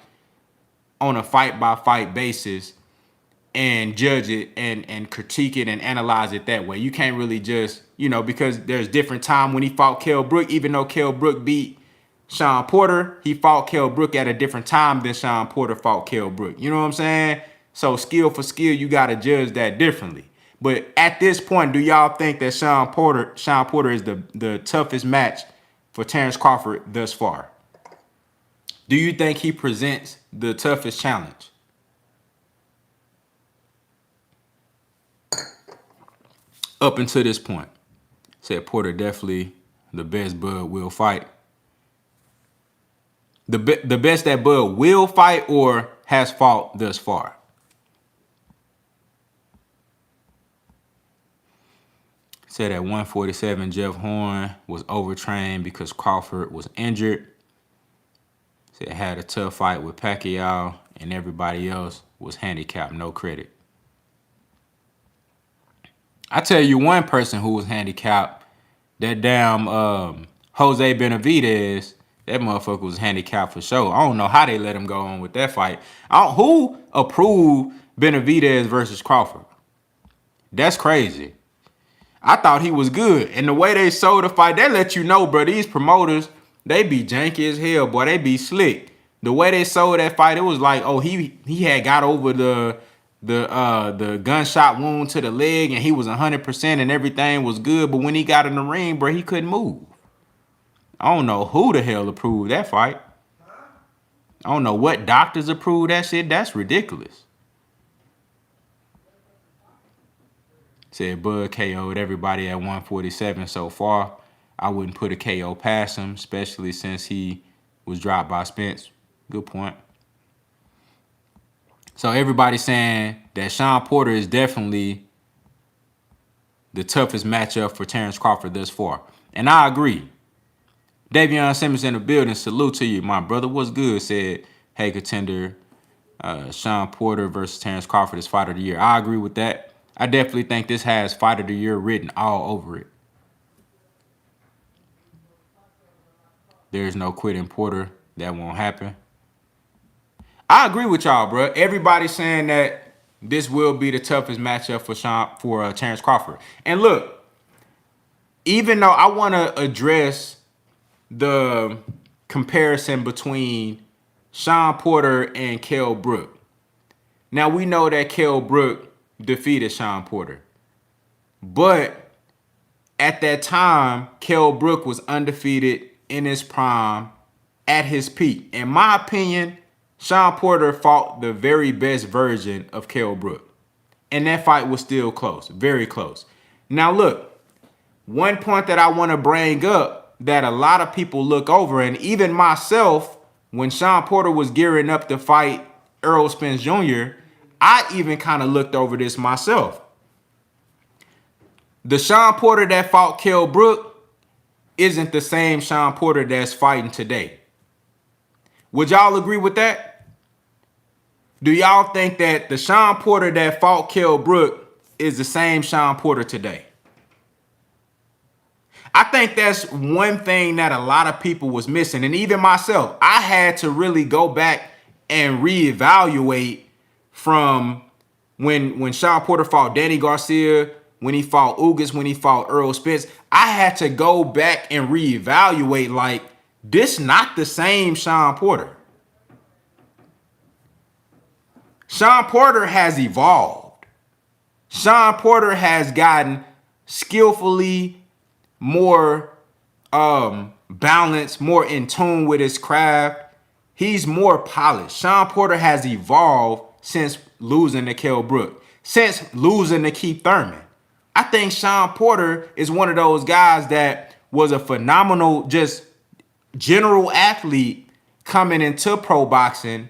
on a fight-by-fight basis and judge it and critique it and analyze it that way. You can't really just, you know, because there's different time when he fought Kell Brook. Even though Kell Brook beat Shawn Porter, he fought Kell Brook at a different time than Shawn Porter fought Kell Brook. You know what I'm saying? So skill for skill, you got to judge that differently. But at this point, do y'all think that Shawn Porter is the toughest match for Terrence Crawford thus far? Do you think he presents the toughest challenge? Up until this point, said Porter definitely the best Bud will fight. The best that Bud will fight or has fought thus far. Said at 147, Jeff Horn was overtrained because Crawford was injured. Said had a tough fight with Pacquiao and everybody else was handicapped, no credit. I tell you one person who was handicapped, that damn Jose Benavidez, that motherfucker was handicapped for sure. I don't know how they let him go on with that fight. Who approved Benavidez versus Crawford? That's crazy. I thought he was good. And the way they sold the fight, they let you know, bro, these promoters, they be janky as hell, boy. They be slick. The way they sold that fight, it was like, oh, he had got over the gunshot wound to the leg and he was 100% and everything was good. But when he got in the ring, bro, he couldn't move. I don't know who the hell approved that fight. I don't know what doctors approved that shit. That's ridiculous. Said Bud KO'd everybody at 147 so far. I wouldn't put a KO past him, especially since he was dropped by Spence. Good point. So everybody's saying that Shawn Porter is definitely the toughest matchup for Terrence Crawford thus far. And I agree. Davion Simmons in the building. Salute to you, my brother. What's good? Said, hey, contender, Shawn Porter versus Terrence Crawford is fight of the year. I agree with that. I definitely think this has fight of the year written all over it. There's no quitting Porter. That won't happen. I agree with y'all, bro. Everybody's saying that this will be the toughest matchup for Terrence Crawford. And look, even though I want to address the comparison between Shawn Porter and Kell Brook. Now, we know that Kell Brook defeated Shawn Porter. But at that time, Kell Brook was undefeated in his prime at his peak. In my opinion, Shawn Porter fought the very best version of Kell Brook. And that fight was still close, very close. Now, look, one point that I want to bring up that a lot of people look over, and even myself, when Shawn Porter was gearing up to fight Errol Spence Jr., I even kind of looked over this myself. The Shawn Porter that fought Kell Brook isn't the same Shawn Porter that's fighting today. Would y'all agree with that? Do y'all think that the Shawn Porter that fought Kell Brook is the same Shawn Porter today? I think that's one thing that a lot of people was missing. And even myself, I had to really go back and reevaluate from when Shawn Porter fought Danny Garcia, when he fought Ugas, when he fought Errol Spence. I had to go back and reevaluate, like, this not the same Shawn Porter. Shawn Porter has evolved. Shawn Porter has gotten skillfully more balanced, more in tune with his craft. He's more polished. Shawn Porter has evolved since losing to Kell Brook, since losing to Keith Thurman. I think Shawn Porter is one of those guys that was a phenomenal, just general athlete coming into pro boxing,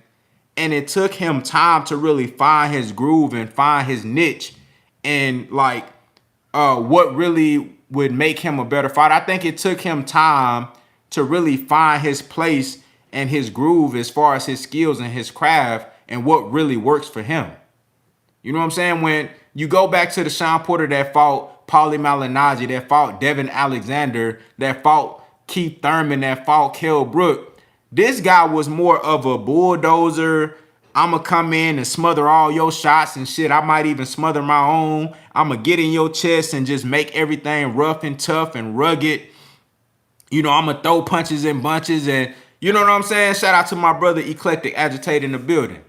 and it took him time to really find his groove and find his niche and like what really would make him a better fighter. I think it took him time to really find his place and his groove as far as his skills and his craft and what really works for him. You know what I'm saying? When you go back to the Shawn Porter that fought Paulie Malignaggi, that fought Devin Alexander, that fought Keith Thurman, that fought Kell Brook, this guy was more of a bulldozer. I'm going to come in and smother all your shots and shit. I might even smother my own. I'm going to get in your chest and just make everything rough and tough and rugged. You know, I'm going to throw punches and bunches and, you know what I'm saying? Shout out to my brother Eclectic Agitate in the building.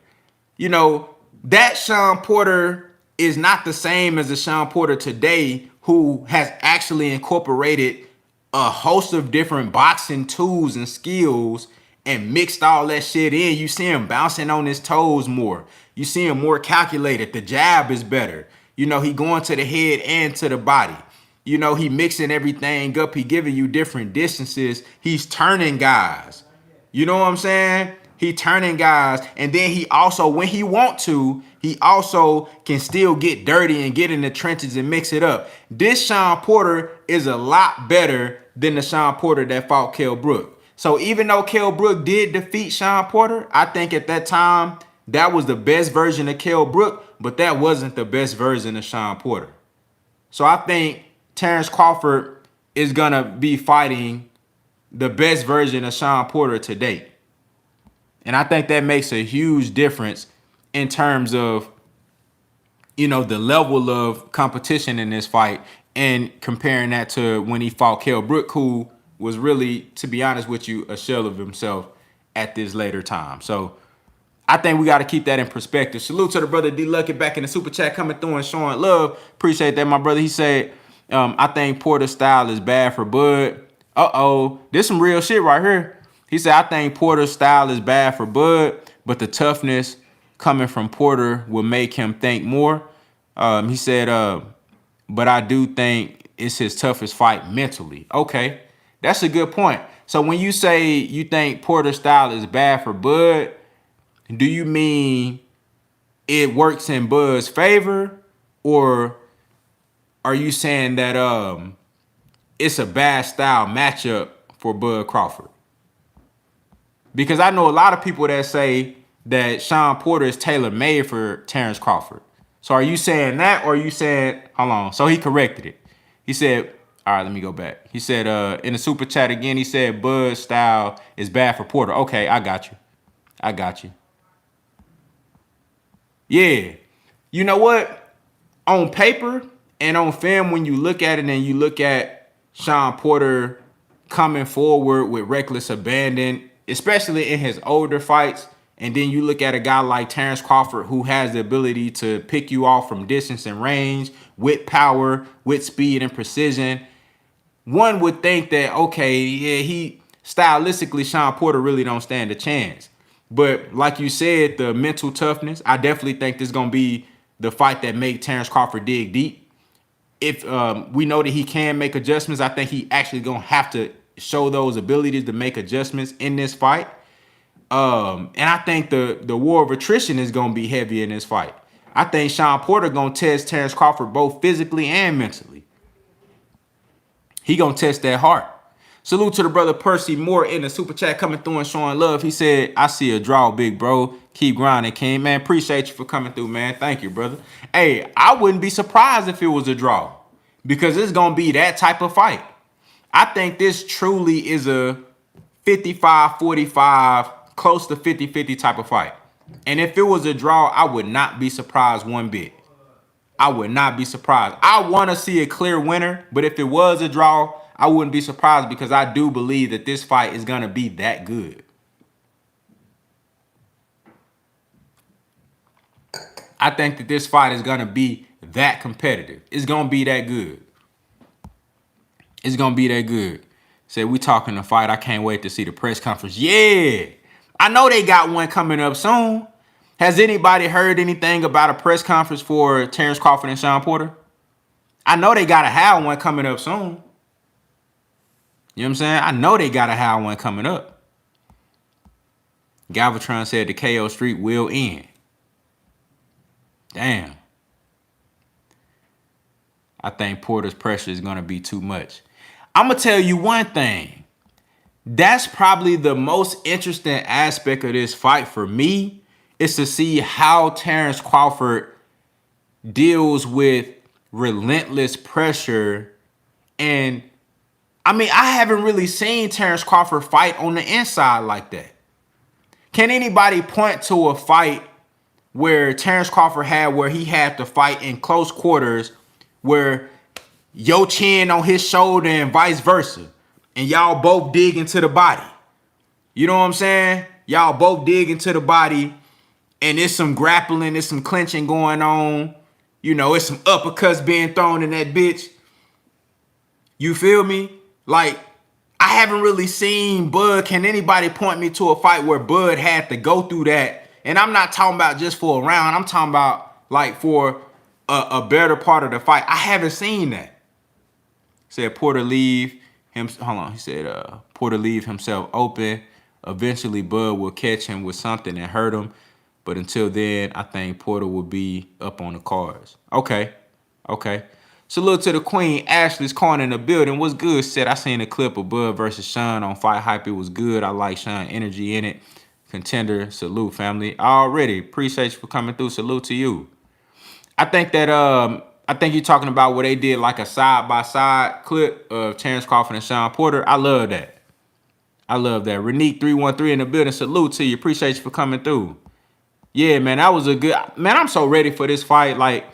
You know, that Shawn Porter is not the same as the Shawn Porter today who has actually incorporated a host of different boxing tools and skills and mixed all that shit in. You see him bouncing on his toes more. You see him more calculated. The jab is better. You know, he going to the head and to the body. You know, he mixing everything up. He giving you different distances. He's turning guys. You know what I'm saying? He turning guys. And then he also, when he want to, he also can still get dirty and get in the trenches and mix it up. This Shawn Porter is a lot better than the Shawn Porter that fought Kell Brook. So even though Kell Brook did defeat Shawn Porter, I think at that time, that was the best version of Kell Brook, but that wasn't the best version of Shawn Porter. So I think Terrence Crawford is going to be fighting the best version of Shawn Porter to date. And I think that makes a huge difference in terms of, you know, the level of competition in this fight and comparing that to when he fought Kell Brook, who was really, to be honest with you, a shell of himself at this later time. So I think we got to keep that in perspective. Salute to the brother D Lucky back in the super chat coming through and showing love. Appreciate that, my brother. He said, I think Porter's style is bad for Bud. Uh-oh. This some real shit right here. He said, I think Porter's style is bad for Bud, but the toughness coming from Porter will make him think more. He said, but I do think it's his toughest fight mentally. Okay, that's a good point. So when you say you think Porter's style is bad for Bud, do you mean it works in Bud's favor, or are you saying that it's a bad style matchup for Bud Crawford? Because I know a lot of people that say that Shawn Porter is tailor-made for Terrence Crawford. So are you saying that, or are you saying, hold on, so he corrected it. He said, all right, let me go back. He said in the super chat again, he said Bud's style is bad for Porter. Okay, I got you. I got you. Yeah. You know what? On paper and on film, when you look at it and you look at Shawn Porter coming forward with reckless abandon, especially in his older fights, and then you look at a guy like Terrence Crawford who has the ability to pick you off from distance and range with power, with speed and precision, one would think that, okay, yeah, he stylistically, Shawn Porter really don't stand a chance. But like you said, the mental toughness, I definitely think this is going to be the fight that make Terrence Crawford dig deep. If we know that he can make adjustments, I think he actually going to have to show those abilities to make adjustments in this fight. And I think the war of attrition is going to be heavy in this fight. I think Shawn Porter going to test Terrence Crawford both physically and mentally. He going to test that heart. Salute to the brother Percy Moore in the super chat coming through and showing love. He said, I see a draw, big bro. Keep grinding, King. Man, appreciate you for coming through, man. Thank you, brother. Hey, I wouldn't be surprised if it was a draw because it's going to be that type of fight. I think this truly is a 55-45, close to 50-50 type of fight. And if it was a draw, I would not be surprised one bit. I would not be surprised. I want to see a clear winner, but if it was a draw, I wouldn't be surprised because I do believe that this fight is going to be that good. I think that this fight is going to be that competitive. It's going to be that good. It's going to be that good. Said, we talking the fight. I can't wait to see the press conference. Yeah. I know they got one coming up soon. Has anybody heard anything about a press conference for Terrence Crawford and Shawn Porter? I know they got to have one coming up soon. You know what I'm saying? I know they got to have one coming up. Galvatron said the KO streak will end. Damn. I think Porter's pressure is going to be too much. I'm going to tell you one thing. That's probably the most interesting aspect of this fight for me, is to see how Terrence Crawford deals with relentless pressure. And I mean, I haven't really seen Terrence Crawford fight on the inside like that. Can anybody point to a fight where Terrence Crawford had where he had to fight in close quarters where your chin on his shoulder and vice versa, and y'all both dig into the body? You know what I'm saying? Y'all both dig into the body, and there's some grappling, there's some clinching going on. You know, it's some uppercuts being thrown in that bitch. You feel me? Like, I haven't really seen Bud. Can anybody point me to a fight where Bud had to go through that? And I'm not talking about just for a round. I'm talking about like for a better part of the fight. I haven't seen that. Said Porter leave him. Hold on. He said Porter leave himself open. Eventually, Bud will catch him with something and hurt him. But until then, I think Porter will be up on the cards. Okay. Okay. Salute to the queen. Ashley's Corner in the building. What's good? Said I seen a clip of Bud versus Shawn on Fight Hype. It was good. I like Shawn energy in it. Contender. Salute, family. Already. Appreciate you for coming through. Salute to you. I think that I think you're talking about where they did like a side-by-side clip of Terrence Crawford and Shawn Porter. I love that. I love that. Renique 313 in the building. Salute to you. Appreciate you for coming through. Yeah, man, that was a good... Man, I'm so ready for this fight. Like,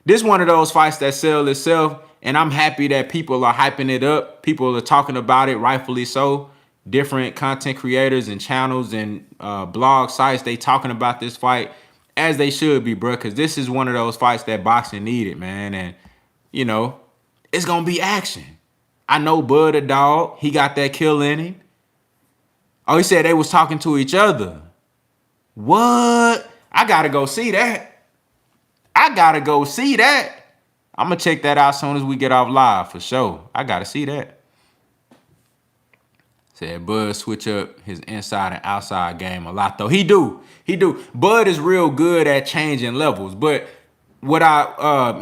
this one of those fights that sell itself, and I'm happy that people are hyping it up. People are talking about it, rightfully so. Different content creators and channels and blog sites, they talking about this fight as they should be, bro, because this is one of those fights that boxing needed, man. And, you know, it's going to be action. I know Bud a dog. He got that kill in him. Oh, he said they was talking to each other. What? I got to go see that. I got to go see that. I'm going to check that out as soon as we get off live for sure. I got to see that. Said Bud switch up his inside and outside game a lot, though. He do. He do. Bud is real good at changing levels. But what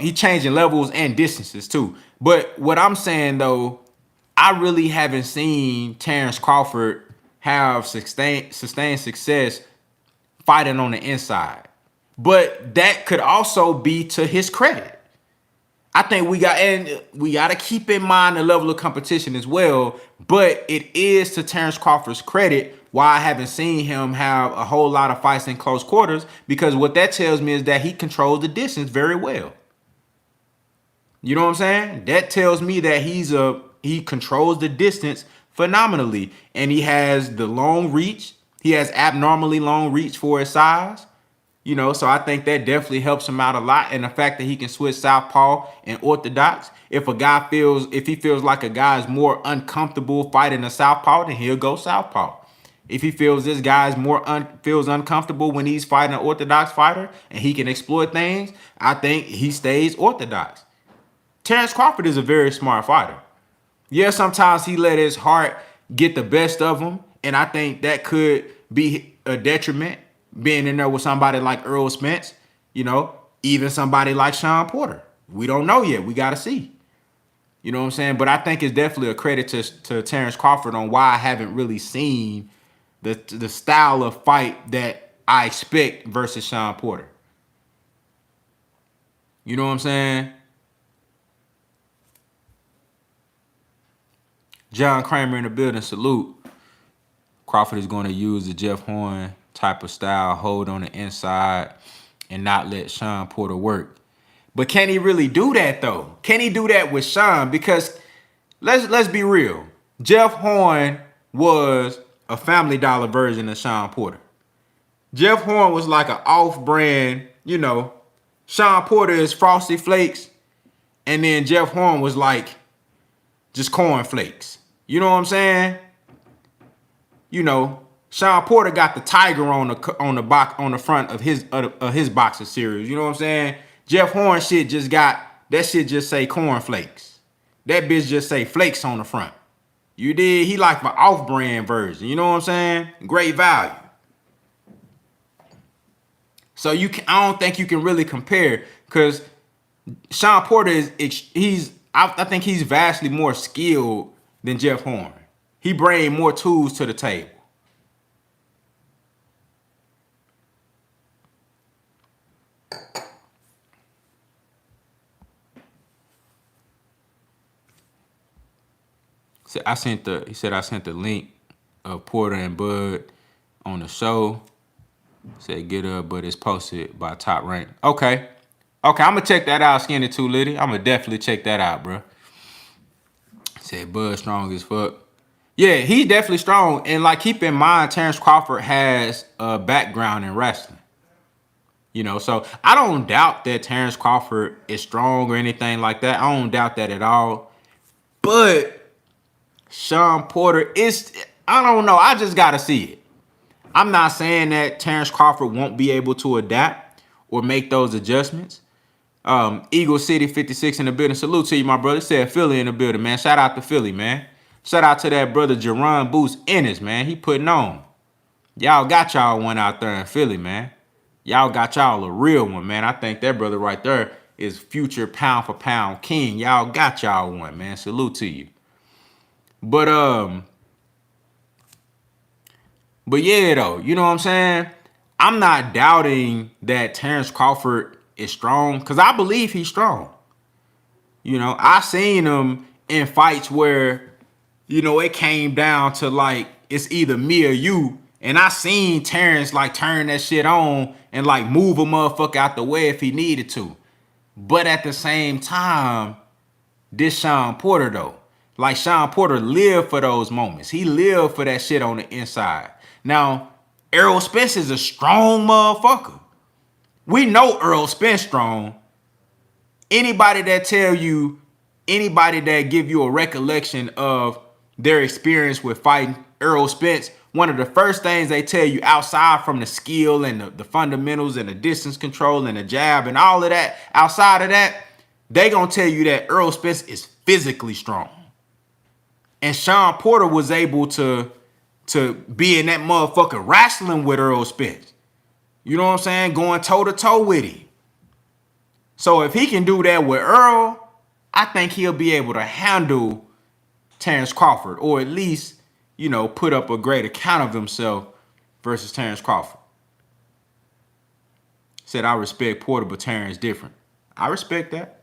he changing levels and distances, too. But what I'm saying, though, I really haven't seen Terrence Crawford have sustained success fighting on the inside. But that could also be to his credit. I think we got to keep in mind the level of competition as well. But it is to Terrence Crawford's credit why I haven't seen him have a whole lot of fights in close quarters, because what that tells me is that he controls the distance very well. You know what I'm saying? That tells me that he controls the distance phenomenally, and he has the long reach. He has abnormally long reach for his size. You know, so I think that definitely helps him out a lot. And the fact that he can switch southpaw and orthodox. If he feels like a guy is more uncomfortable fighting a southpaw, then he'll go southpaw. If he feels this guy is feels uncomfortable when he's fighting an orthodox fighter and he can exploit things, I think he stays orthodox. Terrence Crawford is a very smart fighter. Yeah, sometimes he let his heart get the best of him, and I think that could be a detriment. Being in there with somebody like Earl Spence, you know, even somebody like Shawn Porter. We don't know yet. We got to see. You know what I'm saying? But I think it's definitely a credit to Terrence Crawford on why I haven't really seen the style of fight that I expect versus Shawn Porter. You know what I'm saying? John Kramer in the building. Salute. Crawford is going to use the Jeff Horn type of style, hold on the inside and not let Shawn Porter work. But can he really do that though? Can he do that with Shawn? Because let's be real. Jeff Horn was a Family Dollar version of Shawn Porter. Jeff Horn was like an off-brand, you know. Shawn Porter is Frosty Flakes, and then Jeff Horn was like just cornflakes. You know what I'm saying? You know, Shawn Porter got the tiger on the front of his box of cereals. You know what I'm saying? Jeff Horn shit just got that shit just say cornflakes. That bitch just say flakes on the front. You did? He like my off-brand version. You know what I'm saying? Great value. So I don't think you can really compare, because Shawn Porter I think he's vastly more skilled than Jeff Horn. He brings more tools to the table. So he said I sent the link of Porter and Bud on the show. Said get up, but it's posted by Top Rank. Okay, I'm gonna check that out. Skinny Too Litty. I'm gonna definitely check that out, bro. Said Bud strong as fuck. Yeah, he's definitely strong. And like, keep in mind, Terrence Crawford has a background in wrestling. You know, so I don't doubt that Terrence Crawford is strong or anything like that. I don't doubt that at all. But Shawn Porter I don't know. I just gotta see it. I'm not saying that Terrence Crawford won't be able to adapt or make those adjustments. Eagle City 56 in the building. Salute to you, my brother. Said Philly in the building, man. Shout out to Philly, man. Shout out to that brother Jerron Boost Ennis, man. He putting on. Y'all got y'all one out there in Philly, man. Y'all got y'all a real one, man. I think that brother right there is future pound for pound king. Y'all got y'all one, man. Salute to you. But yeah, though, you know what I'm saying? I'm not doubting that Terrence Crawford is strong, because I believe he's strong. You know, I seen him in fights where, you know, it came down to like, it's either me or you. And I seen Terrence like turn that shit on and like move a motherfucker out the way if he needed to. But at the same time, this Shawn Porter though, like Shawn Porter lived for those moments. He lived for that shit on the inside. Now, Errol Spence is a strong motherfucker. We know Errol Spence strong. Anybody that give you a recollection of their experience with fighting Errol Spence, one of the first things they tell you, outside from the skill and the fundamentals and the distance control and the jab and all of that, outside of that, they gonna tell you that Errol Spence is physically strong. And Shawn Porter was able to be in that motherfucker wrestling with Errol Spence. You know what I'm saying? Going toe-to-toe with him. So if he can do that with Earl, I think he'll be able to handle Terrence Crawford, or at least, you know, put up a great account of himself versus Terrence Crawford. Said, I respect Porter, but Terrence different. I respect that.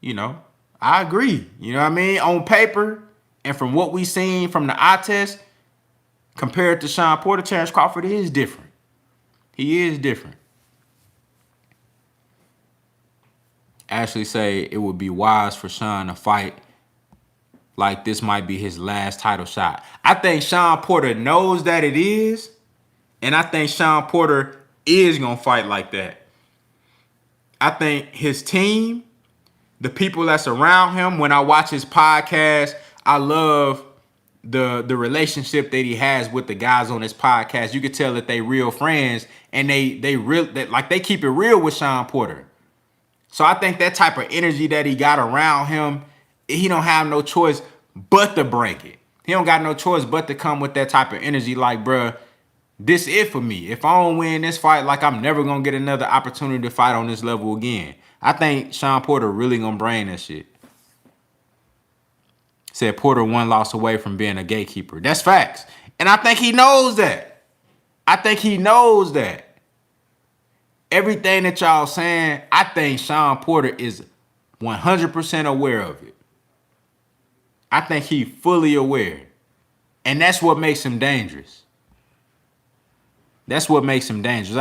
You know, I agree. You know what I mean? On paper, and from what we seen from the eye test, compared to Shawn Porter, Terrence Crawford is different. He is different. Ashley say it would be wise for Shawn to fight like this might be his last title shot. I think Shawn Porter knows that it is, and I think Shawn Porter is going to fight like that. I think his team, the people that's around him, when I watch his podcast, I love the relationship that he has with the guys on his podcast. You can tell that they real friends, and they keep it real with Shawn Porter. So I think that type of energy that he got around him, he don't have no choice but to bring it. He don't got no choice but to come with that type of energy like, bruh, this it for me. If I don't win this fight, like, I'm never going to get another opportunity to fight on this level again. I think Shawn Porter really going to bring that shit. Said Porter one loss away from being a gatekeeper. That's facts. And I think he knows that. Everything that y'all saying, I think Shawn Porter is 100% aware of it. I think he fully aware. And that's what makes him dangerous. I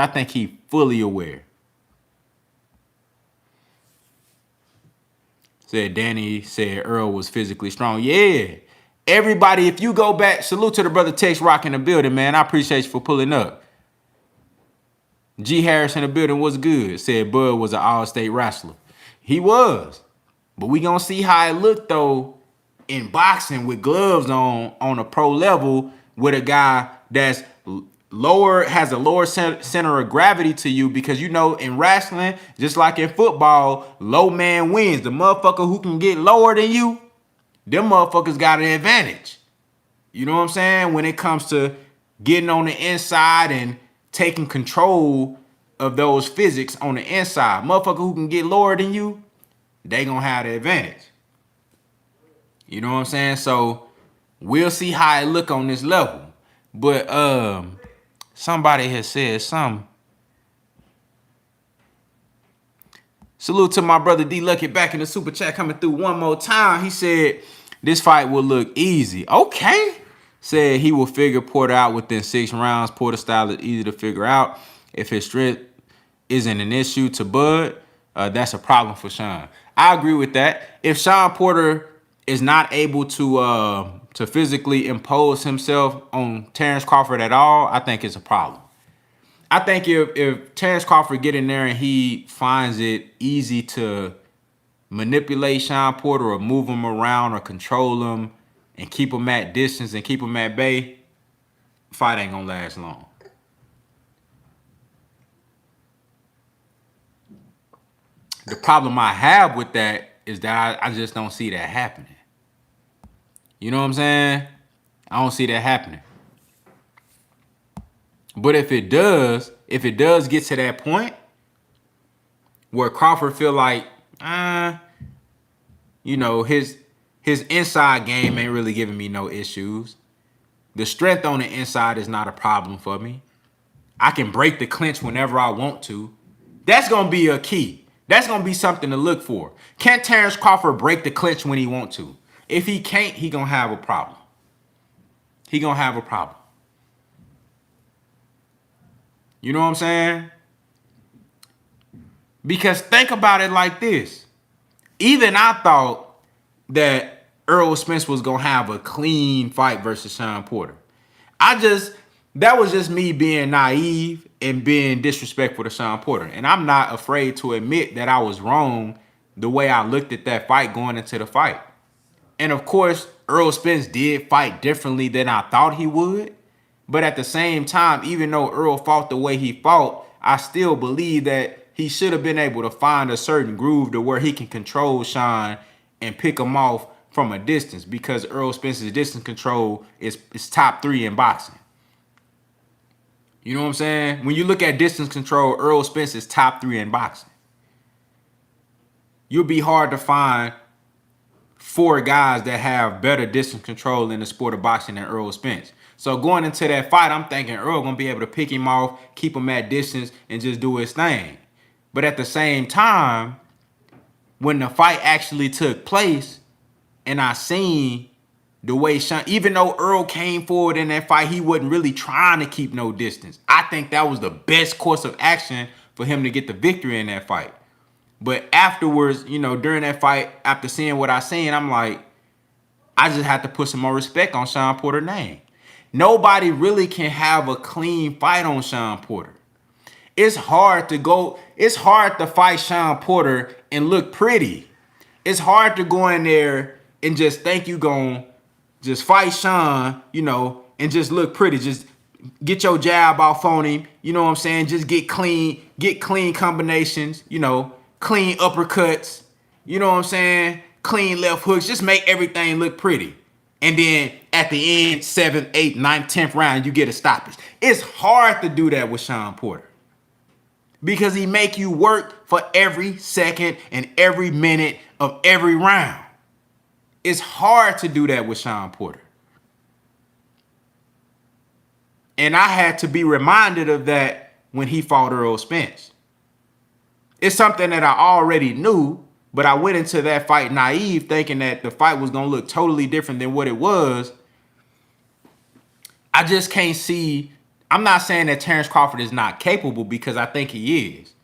think he fully aware. Said Danny said Earl was physically strong. Yeah. Everybody, if you go back, salute to the brother Tex Rock in the building, man. I appreciate you for pulling up. G Harris in the building was good. Said Bud was an all-state wrestler. He was. But we gonna see how it look though in boxing with gloves on a pro level with a guy that's lower, has a lower center of gravity to you, because you know in wrestling, just like in football, low man wins. The motherfucker who can get lower than you, them motherfuckers got an advantage. You know what I'm saying? When it comes to getting on the inside and taking control of those physics on the inside. Motherfucker who can get lower than you, they gonna have the advantage. You know what I'm saying? So we'll see how it look on this level. But somebody has said something. Salute to my brother D Lucky back in the super chat coming through one more time. He said this fight will look easy. Okay. Said he will figure Porter out within 6 rounds. Porter style is easy to figure out. If his strength isn't an issue to Bud, that's a problem for Shawn. I agree with that. If Shawn Porter is not able to physically impose himself on Terrence Crawford at all, I think it's a problem. I think if Terrence Crawford get in there and he finds it easy to manipulate Shawn Porter or move him around or control him and keep him at distance and keep him at bay, fight ain't gonna last long. The problem I have with that is that I just don't see that happening. You know what I'm saying? I don't see that happening. But if it does get to that point where Crawford feel like, you know, his inside game ain't really giving me no issues. The strength on the inside is not a problem for me. I can break the clinch whenever I want to. That's going to be a key. That's going to be something to look for. Can Terrence Crawford break the clinch when he want to? If he can't, he going to have a problem. He going to have a problem. You know what I'm saying? Because think about it like this. Even I thought that Errol Spence was going to have a clean fight versus Shawn Porter. That was just me being naive and being disrespectful to Shawn Porter. And I'm not afraid to admit that I was wrong the way I looked at that fight going into the fight. And of course, Errol Spence did fight differently than I thought he would. But at the same time, even though Earl fought the way he fought, I still believe that he should have been able to find a certain groove to where he can control Shawn and pick him off from a distance, because Errol Spence's distance control is top 3 in boxing. You know what I'm saying? When you look at distance control, Errol Spence is top 3 in boxing. You'll be hard to find 4 guys that have better distance control in the sport of boxing than Errol Spence. So going into that fight, I'm thinking Earl gonna be able to pick him off, keep him at distance, and just do his thing. But at the same time, when the fight actually took place, and I seen the way Shawn, even though Earl came forward in that fight, he wasn't really trying to keep no distance. I think that was the best course of action for him to get the victory in that fight. But afterwards, you know, during that fight, after seeing what I seen, I'm like, I just have to put some more respect on Shawn Porter's name. Nobody really can have a clean fight on Shawn Porter. It's hard to fight Shawn Porter and look pretty. It's hard to go in there and just think you gonna just fight Shawn, you know, and just look pretty. Just get your jab off on him, you know what I'm saying? Just get clean combinations, you know, clean uppercuts, you know what I'm saying? Clean left hooks, just make everything look pretty. And then at the end, 7th, 8th, 9th, 10th round, you get a stoppage. It's hard to do that with Shawn Porter, because he make you work for every second and every minute of every round. It's hard to do that with Shawn Porter. And I had to be reminded of that when he fought Errol Spence. It's something that I already knew, but I went into that fight naive, thinking that the fight was going to look totally different than what it was. I just can't see. I'm not saying that Terrence Crawford is not capable, because I think he is.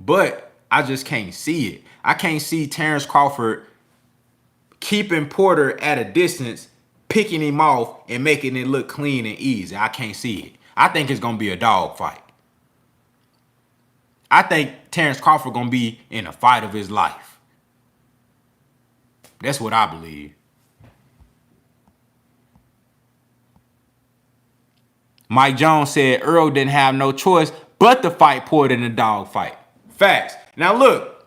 But I just can't see it. I can't see Terrence Crawford keeping Porter at a distance, picking him off, and making it look clean and easy. I can't see it. I think it's going to be a dog fight. I think Terrence Crawford going to be in a fight of his life. That's what I believe. Mike Jones said Earl didn't have no choice but to fight Porter in a dog fight. Facts. Now look,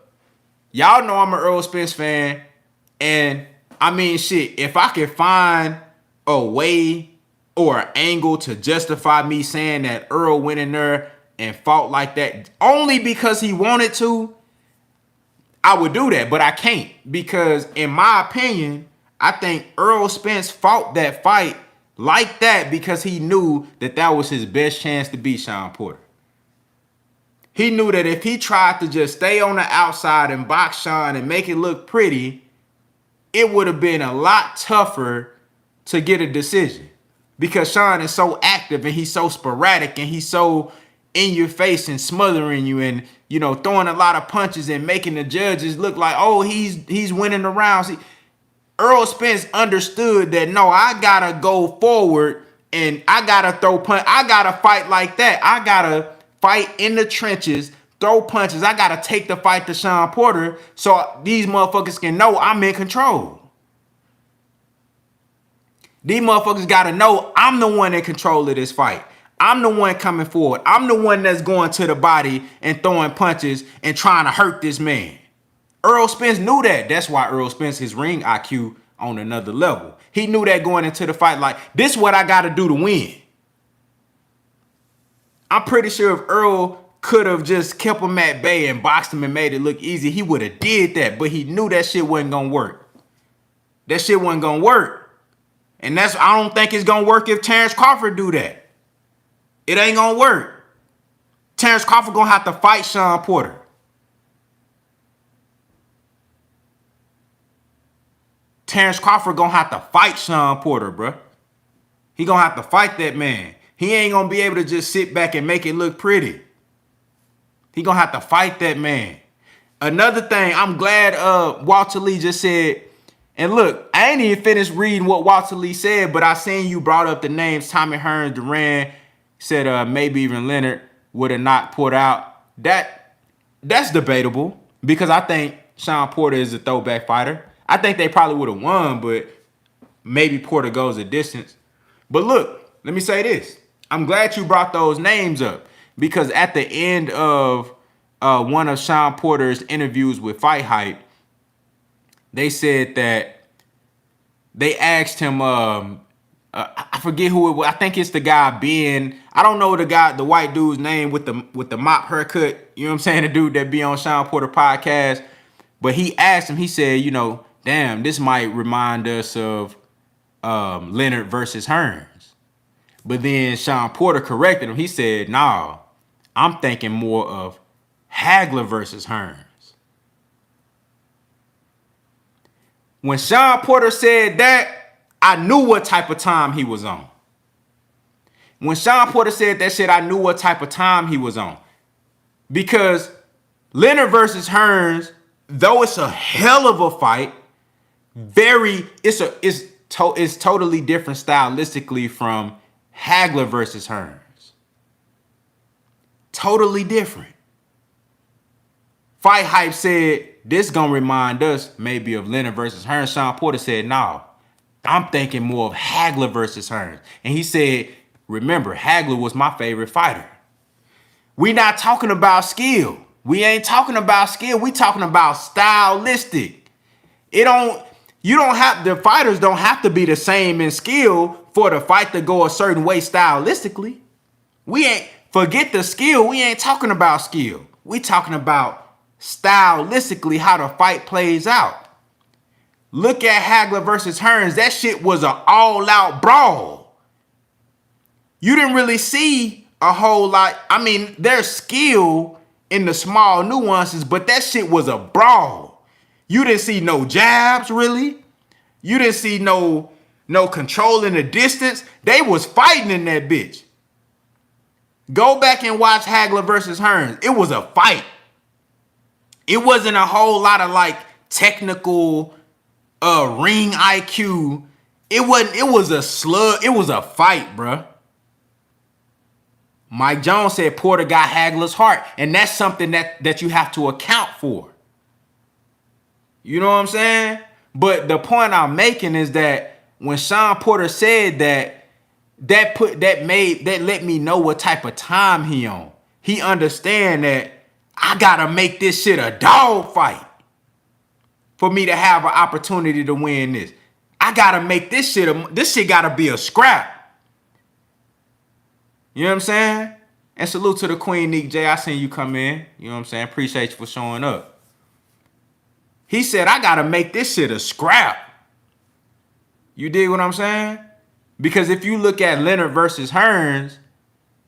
y'all know I'm an Earl Spence fan, and I mean shit, if I could find a way or an angle to justify me saying that Earl went in there and fought like that only because he wanted to, I would do that, but I can't, because in my opinion, I think Earl Spence fought that fight like that because he knew that that was his best chance to beat Shawn Porter. He knew that if he tried to just stay on the outside and box Shawn and make it look pretty, it would have been a lot tougher to get a decision, because Shawn is so active and he's so sporadic and he's so in your face and smothering you and, you know, throwing a lot of punches and making the judges look like, oh, he's winning the rounds. Earl Spence understood that, no, I gotta go forward and I gotta throw punch. I gotta fight like that. I gotta fight in the trenches, throw punches. I gotta take the fight to Shawn Porter so these motherfuckers can know I'm in control. These motherfuckers gotta know I'm the one in control of this fight. I'm the one coming forward. I'm the one that's going to the body and throwing punches and trying to hurt this man. Earl Spence knew that. That's why Earl Spence, his ring IQ on another level. He knew that going into the fight, like, this is what I got to do to win. I'm pretty sure if Earl could have just kept him at bay and boxed him and made it look easy, he would have did that. But he knew that shit wasn't going to work. That shit wasn't going to work. And I don't think it's going to work if Terrence Crawford do that. It ain't going to work. Terrence Crawford going to have to fight Shawn Porter. Terrence Crawford going to have to fight Shawn Porter, bro. He going to have to fight that man. He ain't going to be able to just sit back and make it look pretty. He going to have to fight that man. Another thing, I'm glad Walter Lee just said, and look, I ain't even finished reading what Walter Lee said, but I seen you brought up the names Tommy Hearns, Duran, said maybe even Leonard would have knocked Porter out. That's debatable, because I think Shawn Porter is a throwback fighter. I think they probably would have won, but maybe Porter goes a distance. But look, let me say this. I'm glad you brought those names up, because at the end of one of Shawn Porter's interviews with Fight Hype, they said that they asked him, I forget who it was. I think it's the guy Ben. I don't know the white dude's name with the mop haircut. You know what I'm saying? The dude that be on Shawn Porter podcast. But he asked him, he said, you know, damn, this might remind us of Leonard versus Hearns. But then Shawn Porter corrected him. He said, nah, I'm thinking more of Hagler versus Hearns. When Shawn Porter said that, I knew what type of time he was on. When Shawn Porter said that shit, I knew what type of time he was on. Because Leonard versus Hearns, though it's a hell of a fight, it's totally different stylistically from Hagler versus Hearns. Totally different. Fight Hype said, this gonna remind us maybe of Leonard versus Hearns. Shawn Porter said, no, I'm thinking more of Hagler versus Hearns. And he said, remember, Hagler was my favorite fighter. We not talking about skill. We ain't talking about skill. We talking about stylistic. The fighters don't have to be the same in skill for the fight to go a certain way stylistically. Forget the skill. We ain't talking about skill. We talking about stylistically how the fight plays out. Look at Hagler versus Hearns. That shit was an all-out brawl. You didn't really see a whole lot. I mean, there's skill in the small nuances, but that shit was a brawl. You didn't see no jabs, really. You didn't see no control in the distance. They was fighting in that bitch. Go back and watch Hagler versus Hearns. It was a fight. It wasn't a whole lot of like technical ring IQ. It was a slug. It was a fight, bruh. Mike Jones said Porter got Hagler's heart, and that's something that you have to account for. You know what I'm saying? But the point I'm making is that when Shawn Porter said that let me know what type of time he on. He understand that I gotta make this shit a dog fight for me to have an opportunity to win this. I gotta make this shit gotta be a scrap. You know what I'm saying? And salute to the Queen, Nick J. I seen you come in. You know what I'm saying? Appreciate you for showing up. He said, I gotta make this shit a scrap. You dig what I'm saying? Because if you look at Leonard versus Hearns,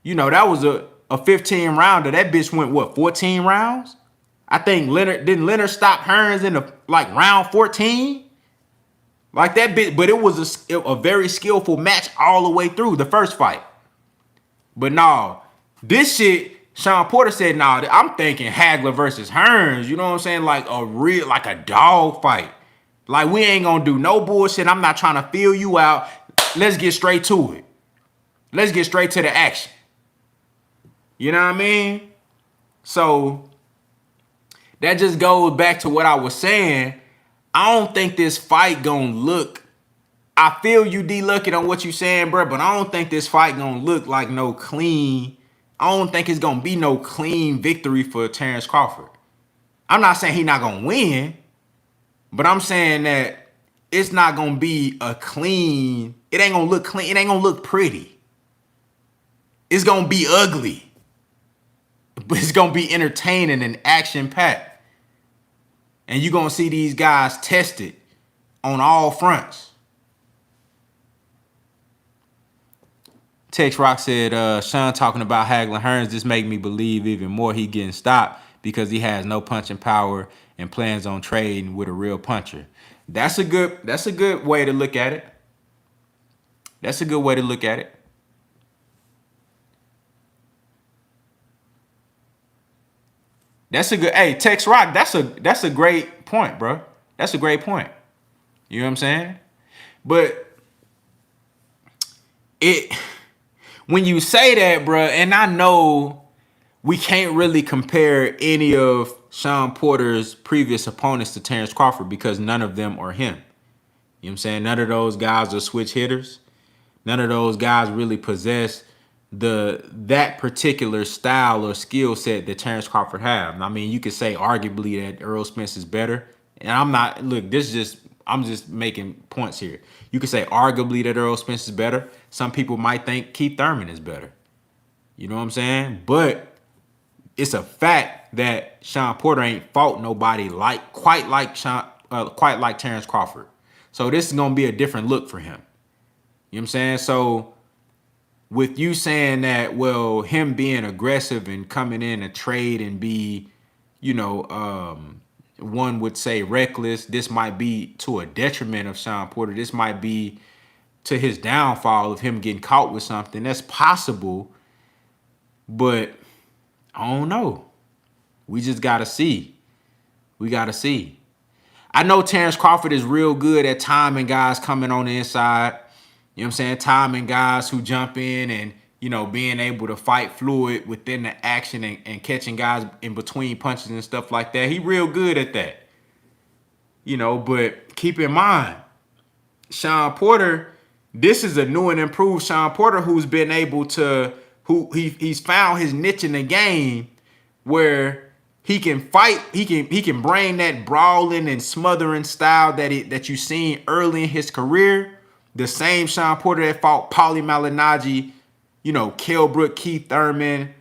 you know, that was a 15 rounder. That bitch went, what, 14 rounds? I think didn't Leonard stop Hearns in the round 14? Like that bitch, but it was a very skillful match all the way through the first fight. But no, this shit, Shawn Porter said, nah, I'm thinking Hagler versus Hearns. You know what I'm saying? Like a dog fight. Like, we ain't gonna do no bullshit. I'm not trying to feel you out. Let's get straight to it. Let's get straight to the action. You know what I mean? So that just goes back to what I was saying. I don't think this fight gonna look. I feel you D-looking on what you saying, bro, but I don't think this fight gonna look like no clean. I don't think it's gonna be no clean victory for Terrence Crawford. I'm not saying he not gonna win, but I'm saying that it's not gonna be a clean. It ain't gonna look clean. It ain't gonna look pretty. It's gonna be ugly, but it's gonna be entertaining and action-packed. And you're gonna see these guys tested on all fronts. Tex Rock said, Shawn talking about Hagler Hearns, this make me believe even more he getting stopped because he has no punching power and plans on trading with a real puncher. That's a good way to look at it. That's a good way to look at it. That's a good, hey, Tex Rock, that's a great point, bro. That's a great point. You know what I'm saying? But when you say that, bro, and I know we can't really compare any of Shawn Porter's previous opponents to Terrence Crawford because none of them are him. You know what I'm saying? None of those guys are switch hitters. None of those guys really possess that particular style or skill set that Terrence Crawford have. I mean, you could say arguably that Errol Spence is better. And I'm just making points here. You could say arguably that Errol Spence is better. Some people might think Keith Thurman is better. You know what I'm saying? But it's a fact that Shawn Porter ain't fought nobody quite like Terrence Crawford. So this is gonna be a different look for him. You know what I'm saying? So with you saying that, well, him being aggressive and coming in and trade and be, you know, one would say reckless, this might be to a detriment of Shawn Porter. This might be to his downfall of him getting caught with something. That's possible, but I don't know. We just got to see. We got to see. I know Terrence Crawford is real good at timing guys coming on the inside. You know what I'm saying? Timing guys who jump in and, you know, being able to fight fluid within the action and catching guys in between punches and stuff like that. He real good at that. You know, but keep in mind, Shawn Porter, this is a new and improved Shawn Porter who's been able to, he's found his niche in the game where he can fight, he can bring that brawling and smothering style that you seen early in his career. The same Shawn Porter that fought Paulie Malignaggi, you know, Kell Brook, Keith Thurman,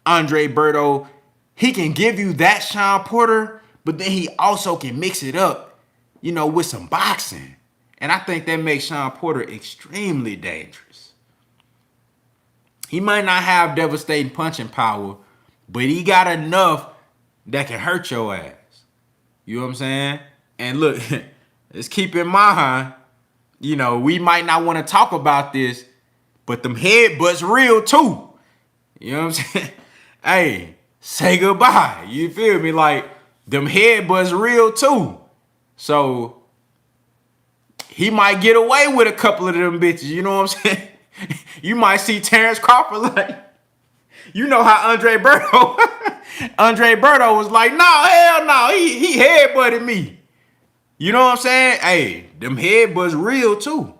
Andre Berto. He can give you that Shawn Porter, but then he also can mix it up, you know, with some boxing. And I think that makes Shawn Porter extremely dangerous. He might not have devastating punching power, but he got enough that can hurt your ass. You know what I'm saying? And look, let's keep in mind, you know, we might not want to talk about this, but them headbutts real too. You know what I'm saying? Hey, say goodbye. You feel me? Like, them headbutts real too. So he might get away with a couple of them bitches. You know what I'm saying? You might see Terrence Crawford like, you know how Andre Berto was like, no, hell no, he headbutted me. You know what I'm saying? Hey, them headbutts real too.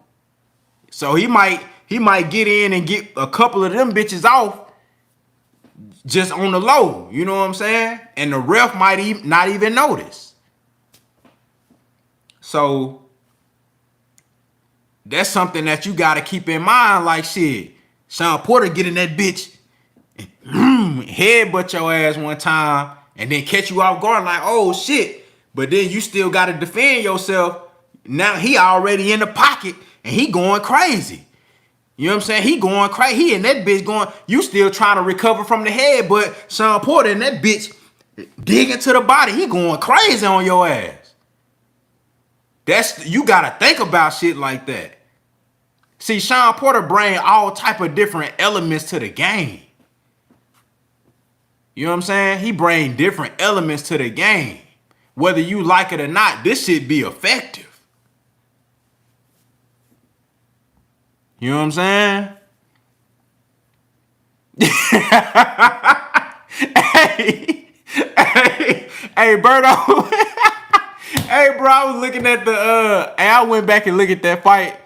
So he might get in and get a couple of them bitches off just on the low. You know what I'm saying? And the ref might not even notice. So that's something that you got to keep in mind. Like, shit, Shawn Porter get in that bitch, headbutt your ass one time, and then catch you off guard like, oh shit. But then you still got to defend yourself. Now he already in the pocket and he going crazy. You know what I'm saying? He going crazy. He in that bitch going, you still trying to recover from the head, but Shawn Porter in that bitch digging to the body. He going crazy on your ass. You got to think about shit like that. See, Shawn Porter bring all type of different elements to the game. You know what I'm saying? He bring different elements to the game. Whether you like it or not, this shit be effective. You know what I'm saying? hey, Berto. Hey, bro, I was looking at I went back and looked at that fight.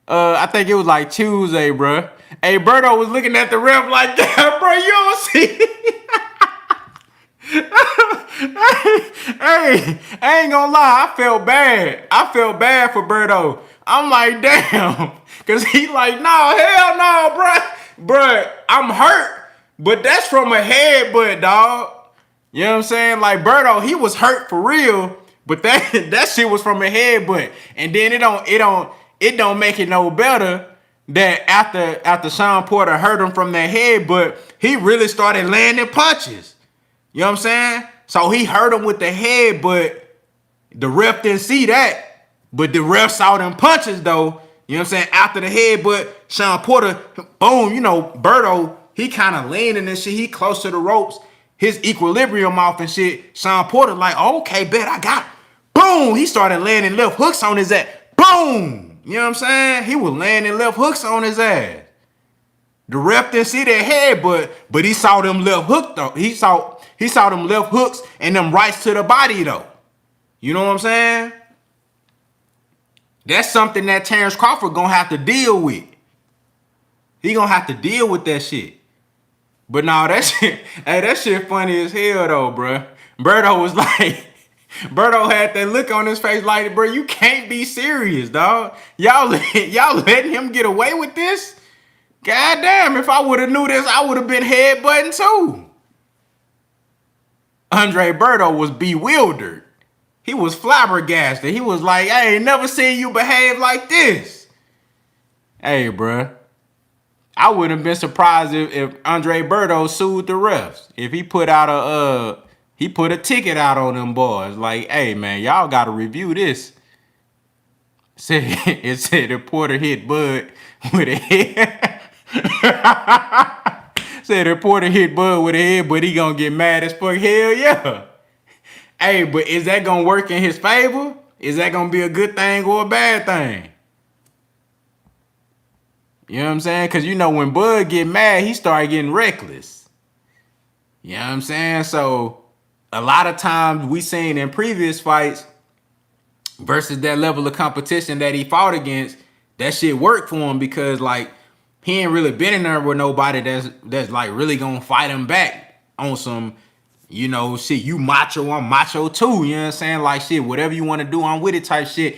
I think it was like Tuesday, bro. Hey, Berto was looking at the ref like that, bro. You don't see? Hey, I ain't gonna lie, I felt bad. I felt bad for Berto. I'm like, damn. Cause he like, no, hell no, bruh, I'm hurt. But that's from a headbutt, dog. You know what I'm saying? Like Berto, he was hurt for real, but that shit was from a headbutt. And then it don't make it no better that after Shawn Porter hurt him from that headbutt, he really started landing punches. You know what I'm saying? So he hurt him with the head, but the ref didn't see that. But the ref saw them punches though. You know what I'm saying? After the head, but Shawn Porter, boom, you know, Berto, he kind of leaning and shit. He close to the ropes. His equilibrium off and shit. Shawn Porter like, oh, okay, bet I got it. Boom. He started landing left hooks on his ass. Boom. You know what I'm saying? He was landing left hooks on his ass. The ref didn't see that head, but he saw them left hook though. He saw them left hooks and them rights to the body though. You know what I'm saying? That's something that Terrence Crawford gonna have to deal with. He gonna have to deal with that shit. But nah, that shit, hey, that shit funny as hell though, bruh. Berto was like, Berto had that look on his face like, bro, you can't be serious, dog. Y'all letting him get away with this? God damn, if I would have knew this, I would have been headbutting too. Andre Berto was bewildered. He was flabbergasted. He was like, I ain't never seen you behave like this. Hey, bruh. I wouldn't have been surprised if Andre Berto sued the refs. If he put out he put a ticket out on them boys. Like, hey, man, y'all got to review this. It said the Porter hit Bud with a head. Said the Porter hit Bud with a head, but he gonna get mad as fuck. Hell yeah. Hey, but is that gonna work in his favor? Is that gonna be a good thing or a bad thing? You know what I'm saying? Because you know when Bud get mad, he start getting reckless. You know what I'm saying? So a lot of times we seen in previous fights versus that level of competition that he fought against, that shit worked for him because like he ain't really been in there with nobody that's like really gonna fight him back on some, you know, shit, you macho, I'm macho too. You know what I'm saying? Like shit, whatever you want to do, I'm with it type shit.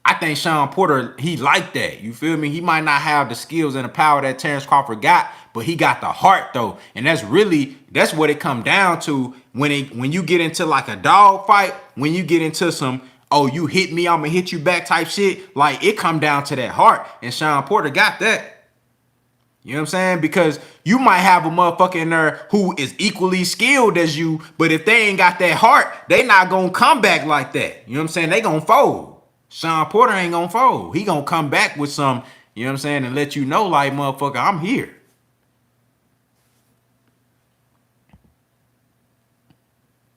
I think Shawn Porter, he like that. You feel me? He might not have the skills and the power that Terrence Crawford got, but he got the heart though. And that's what it come down to when you get into like a dog fight, when you get into some, oh, you hit me, I'm gonna hit you back type shit. Like it come down to that heart. And Shawn Porter got that. You know what I'm saying? Because you might have a motherfucker in there who is equally skilled as you, but if they ain't got that heart, they not gonna come back like that. You know what I'm saying? They gonna fold. Shawn Porter ain't gonna fold. He gonna come back with some, you know what I'm saying, and let you know like, motherfucker, I'm here.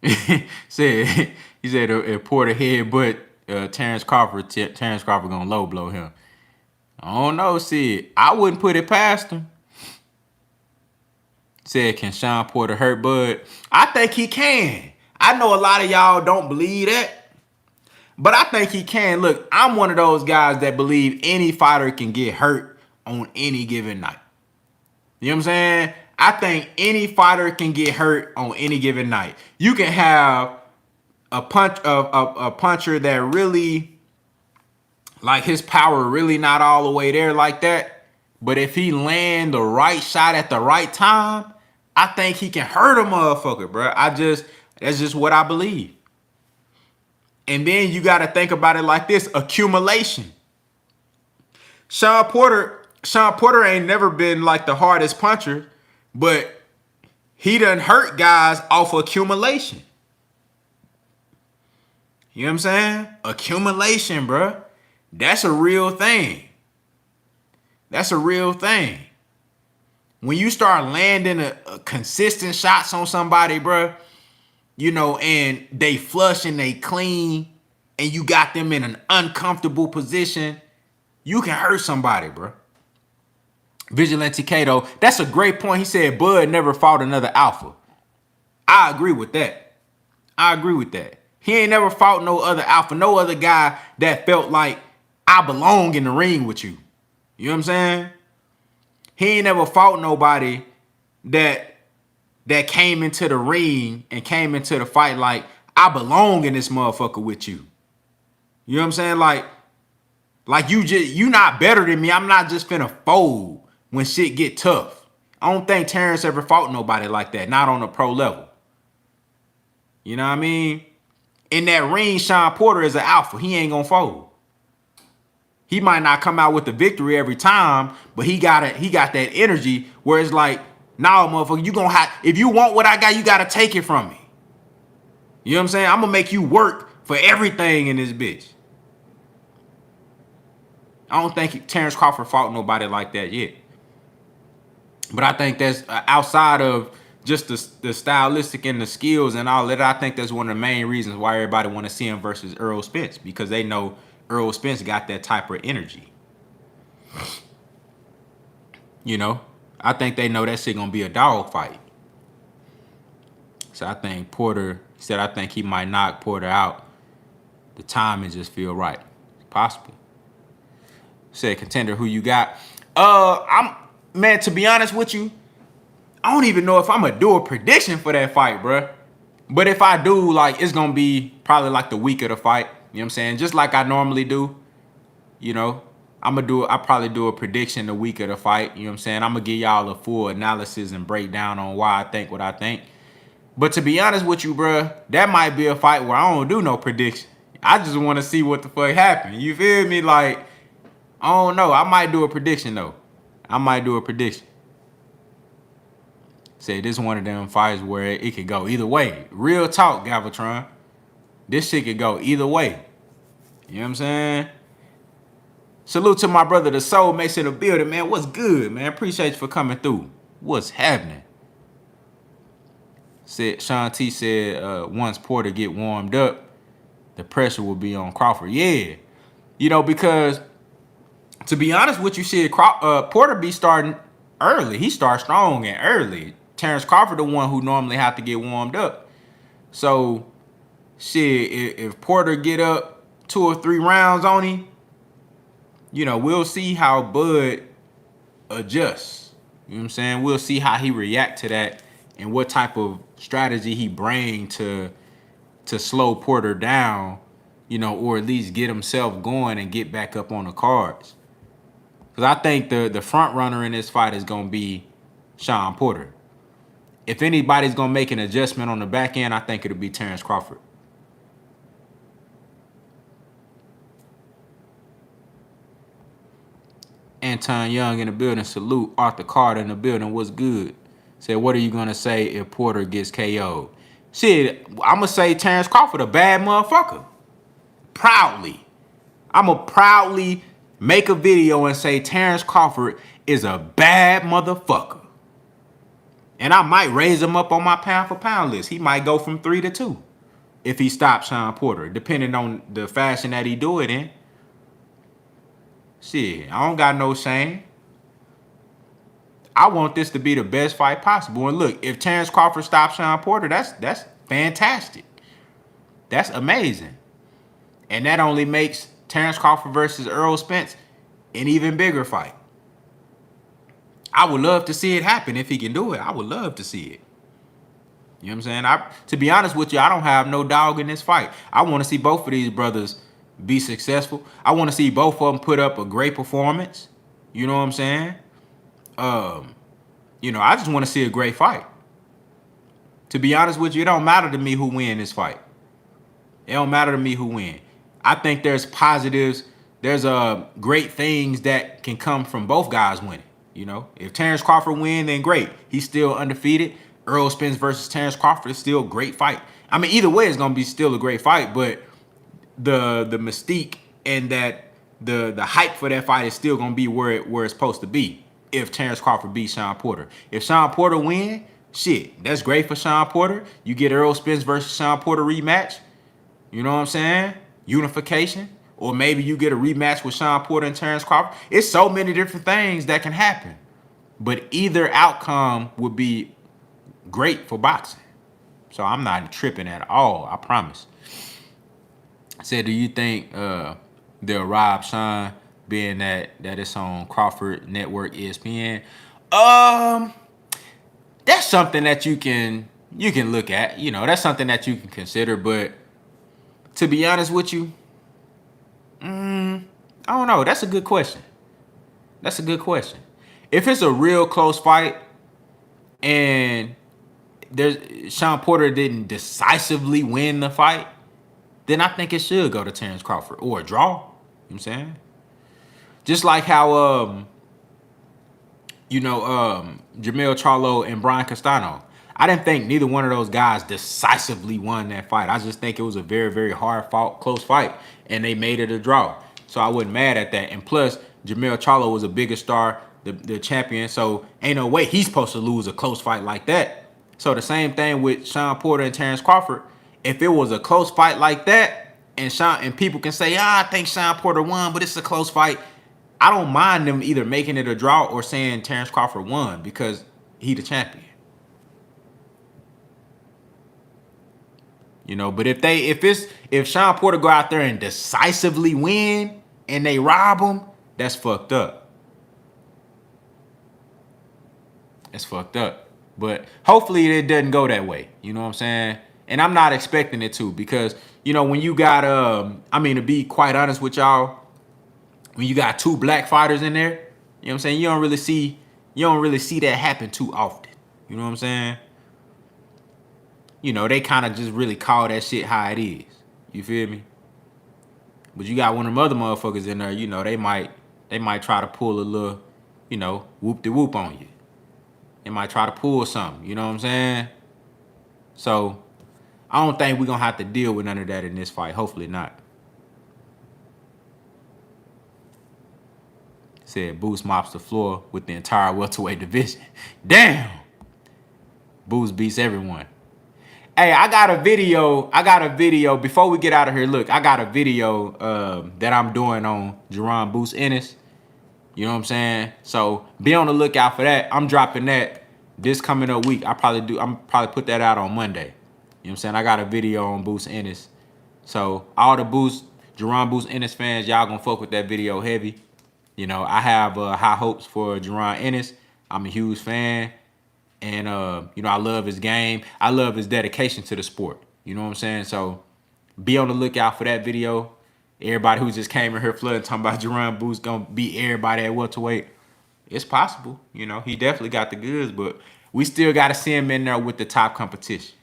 He said if Porter head but Terrence Crawford gonna low blow him. I don't know, Sid. I wouldn't put it past him. Said, can Shawn Porter hurt Bud? I think he can. I know a lot of y'all don't believe that. But I think he can. Look, I'm one of those guys that believe any fighter can get hurt on any given night. You know what I'm saying? I think any fighter can get hurt on any given night. You can have a puncher that really, like, his power really not all the way there like that. But if he land the right shot at the right time, I think he can hurt a motherfucker, bro. That's just what I believe. And then you got to think about it like this: accumulation. Shawn Porter ain't never been like the hardest puncher, but he done hurt guys off accumulation. You know what I'm saying? Accumulation, bro. That's a real thing. That's a real thing. When you start landing a consistent shots on somebody, bro, you know, and they flush and they clean, and you got them in an uncomfortable position, you can hurt somebody, bro. Vigilante Kato, that's a great point. He said Bud never fought another alpha. I agree with that. I agree with that. He ain't never fought no other alpha, no other guy that felt like I belong in the ring with you. You know what I'm saying? He ain't never fought nobody that came into the ring and came into the fight like, I belong in this motherfucker with you. You know what I'm saying? Like you not better than me. I'm not just finna fold when shit get tough. I don't think Terrence ever fought nobody like that, not on a pro level. You know what I mean? In that ring, Shawn Porter is an alpha. He ain't gonna fold. He might not come out with the victory every time, but he got that energy where it's like, nah, motherfucker, you gonna have, if you want what I got, you gotta take it from me. You know what I'm saying? I'm gonna make you work for everything in this bitch. I don't think Terrence Crawford fought nobody like that yet. But I think that's outside of just the stylistic and the skills and all that. I think that's one of the main reasons why everybody want to see him versus Errol Spence, because they know Errol Spence got that type of energy. You know, I think they know that shit gonna be a dog fight. So I think Porter said, I think he might knock Porter out. The timing just feel right. It's possible. Said contender, who you got? Man, to be honest with you, I don't even know if I'm gonna do a prediction for that fight, bruh. But if I do, like, it's gonna be probably like the week of the fight. You know what I'm saying? Just like I normally do. You know, I'll probably do a prediction the week of the fight. You know what I'm saying? I'm gonna give y'all a full analysis and breakdown on why I think what I think. But to be honest with you, bruh, that might be a fight where I don't do no prediction. I just want to see what the fuck happened. You feel me? Like, I don't know. I might do a prediction, though. I might do a prediction. Say this one of them fights where it could go either way. Real talk, Galvatron. This shit could go either way. You know what I'm saying? Salute to my brother, the Soulmates in the building, man. What's good, man? Appreciate you for coming through. What's happening? Said Shawn T said once Porter get warmed up, the pressure will be on Crawford. Yeah. You know, because to be honest with you, shit, Porter be starting early. He starts strong and early. Terrence Crawford the one who normally have to get warmed up. So, shit, if Porter get up 2 or 3 rounds on him, you know, we'll see how Bud adjusts. You know what I'm saying? We'll see how he react to that and what type of strategy he bring to slow Porter down, you know, or at least get himself going and get back up on the cards. Because I think the front runner in this fight is going to be Shawn Porter. If anybody's going to make an adjustment on the back end, I think it'll be Terrence Crawford. Anton Young in the building. Salute. Arthur Carter in the building. What's good? Said, what are you going to say if Porter gets KO'd? Shit, I'm going to say Terrence Crawford a bad motherfucker. Proudly. I'm going to proudly make a video and say Terrence Crawford is a bad motherfucker. And I might raise him up on my pound for pound list. He might go from 3 to 2 if he stops Shawn Porter, depending on the fashion that he do it in. Shit, I don't got no shame. I want this to be the best fight possible. And look, if Terrence Crawford stops Shawn Porter, that's fantastic. That's amazing. And that only makes Terrence Crawford versus Errol Spence an even bigger fight. I would love to see it happen if he can do it. I would love to see it. You know what I'm saying? To be honest with you, I don't have no dog in this fight. I want to see both of these brothers be successful. I want to see both of them put up a great performance. You know what I'm saying? You know, I just want to see a great fight. To be honest with you, it don't matter to me who win this fight. It don't matter to me who win. I think there's positives. There's great things that can come from both guys winning. You know, if Terrence Crawford win, then great. He's still undefeated. Errol Spence versus Terrence Crawford is still a great fight. I mean, either way, it's gonna be still a great fight. But the mystique and that the hype for that fight is still gonna be where it's supposed to be. If Terrence Crawford beats Shawn Porter, if Shawn Porter win, shit, that's great for Shawn Porter. You get Errol Spence versus Shawn Porter rematch. You know what I'm saying? Unification. Or maybe you get a rematch with Shawn Porter and Terrence Crawford. It's so many different things that can happen. But either outcome would be great for boxing. So I'm not tripping at all, I promise. Said, do you think they'll rob Shawn, being that it's on Crawford Network, ESPN? That's something that you can look at. You know, that's something that you can consider. But to be honest with you, I don't know. That's a good question. That's a good question. If it's a real close fight and Shawn Porter didn't decisively win the fight, then I think it should go to Terrence Crawford or a draw. You know what I'm saying? Just like how Jamel Charlo and Brian Castano. I didn't think neither one of those guys decisively won that fight. I just think it was a very, very hard fought, close fight, and they made it a draw. So I wasn't mad at that. And plus, Jamel Charlo was a bigger star, the champion, so ain't no way he's supposed to lose a close fight like that. So the same thing with Shawn Porter and Terrence Crawford. If it was a close fight like that, and people can say, I think Shawn Porter won, but it's a close fight, I don't mind them either making it a draw or saying Terrence Crawford won because he the champion. You know, but if Shawn Porter go out there and decisively win and they rob him, that's fucked up. That's fucked up. But hopefully it doesn't go that way. You know what I'm saying? And I'm not expecting it to, because, you know, when you got, to be quite honest with y'all, when you got two black fighters in there, you know what I'm saying? You don't really see that happen too often. You know what I'm saying? You know, they kind of just really call that shit how it is. You feel me? But you got one of them other motherfuckers in there, you know, they might try to pull a little, you know, whoop-de-whoop on you. They might try to pull something, you know what I'm saying? So, I don't think we're going to have to deal with none of that in this fight. Hopefully not. Said Boost mops the floor with the entire welterweight division. Damn! Boost beats everyone. Hey, I got a video. Before we get out of here, look, I got a video that I'm doing on Jerron Boost Ennis. You know what I'm saying? So be on the lookout for that. I'm dropping that this coming up week. I'm probably put that out on Monday. You know what I'm saying? I got a video on Boost Ennis. So all the Jerron Boost Ennis fans, y'all gonna fuck with that video heavy. You know, I have high hopes for Jerron Ennis. I'm a huge fan. And, you know, I love his game. I love his dedication to the sport. You know what I'm saying? So be on the lookout for that video. Everybody who just came in here flooding talking about Jerron Boost going to beat everybody at welterweight. It's possible. You know, he definitely got the goods, but we still got to see him in there with the top competition.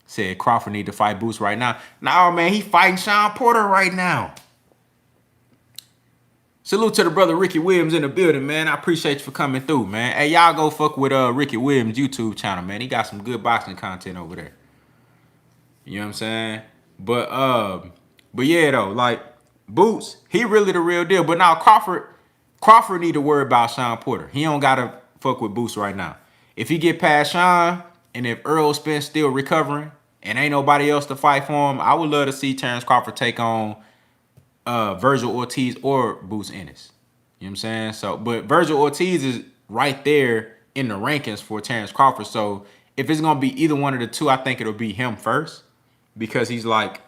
Said Crawford need to fight Boost right now. No, man, he fighting Shawn Porter right now. Salute to the brother Ricky Williams in the building, man. I appreciate you for coming through, man. Hey, y'all go fuck with Ricky Williams' YouTube channel, man. He got some good boxing content over there. You know what I'm saying? But yeah, though, like, Boots, he really the real deal. But now Crawford need to worry about Shawn Porter. He don't gotta fuck with Boots right now. If he get past Shawn, and if Errol Spence still recovering, and ain't nobody else to fight for him, I would love to see Terrence Crawford take on Virgil Ortiz or Boost Ennis. You know what I'm saying? So, but Virgil Ortiz is right there in the rankings for Terrence Crawford. So if it's gonna be either one of the two, I think it'll be him first, because he's like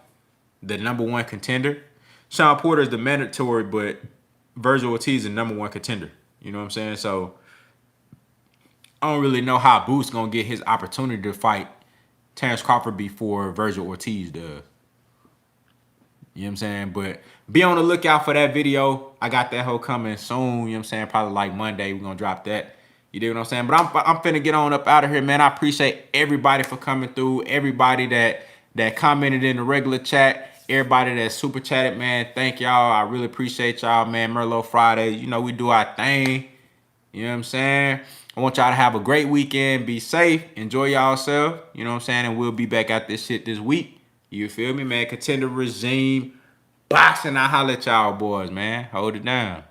the #1 contender. Shawn Porter is the mandatory, but Virgil Ortiz is the #1 contender. You know what I'm saying? So I don't really know how Boots gonna get his opportunity to fight Terrence Crawford before Virgil Ortiz does. You know what I'm saying? But be on the lookout for that video. I got that hoe coming soon. You know what I'm saying? Probably like Monday. We're going to drop that. You dig what I'm saying? But I'm finna get on up out of here, man. I appreciate everybody for coming through. Everybody that commented in the regular chat. Everybody that super chatted, man. Thank y'all. I really appreciate y'all, man. Merlot Friday. You know, we do our thing. You know what I'm saying? I want y'all to have a great weekend. Be safe. Enjoy yourself. You know what I'm saying? And we'll be back at this shit this week. You feel me, man? Contender regime. Boxing. I holla at y'all boys, man. Hold it down.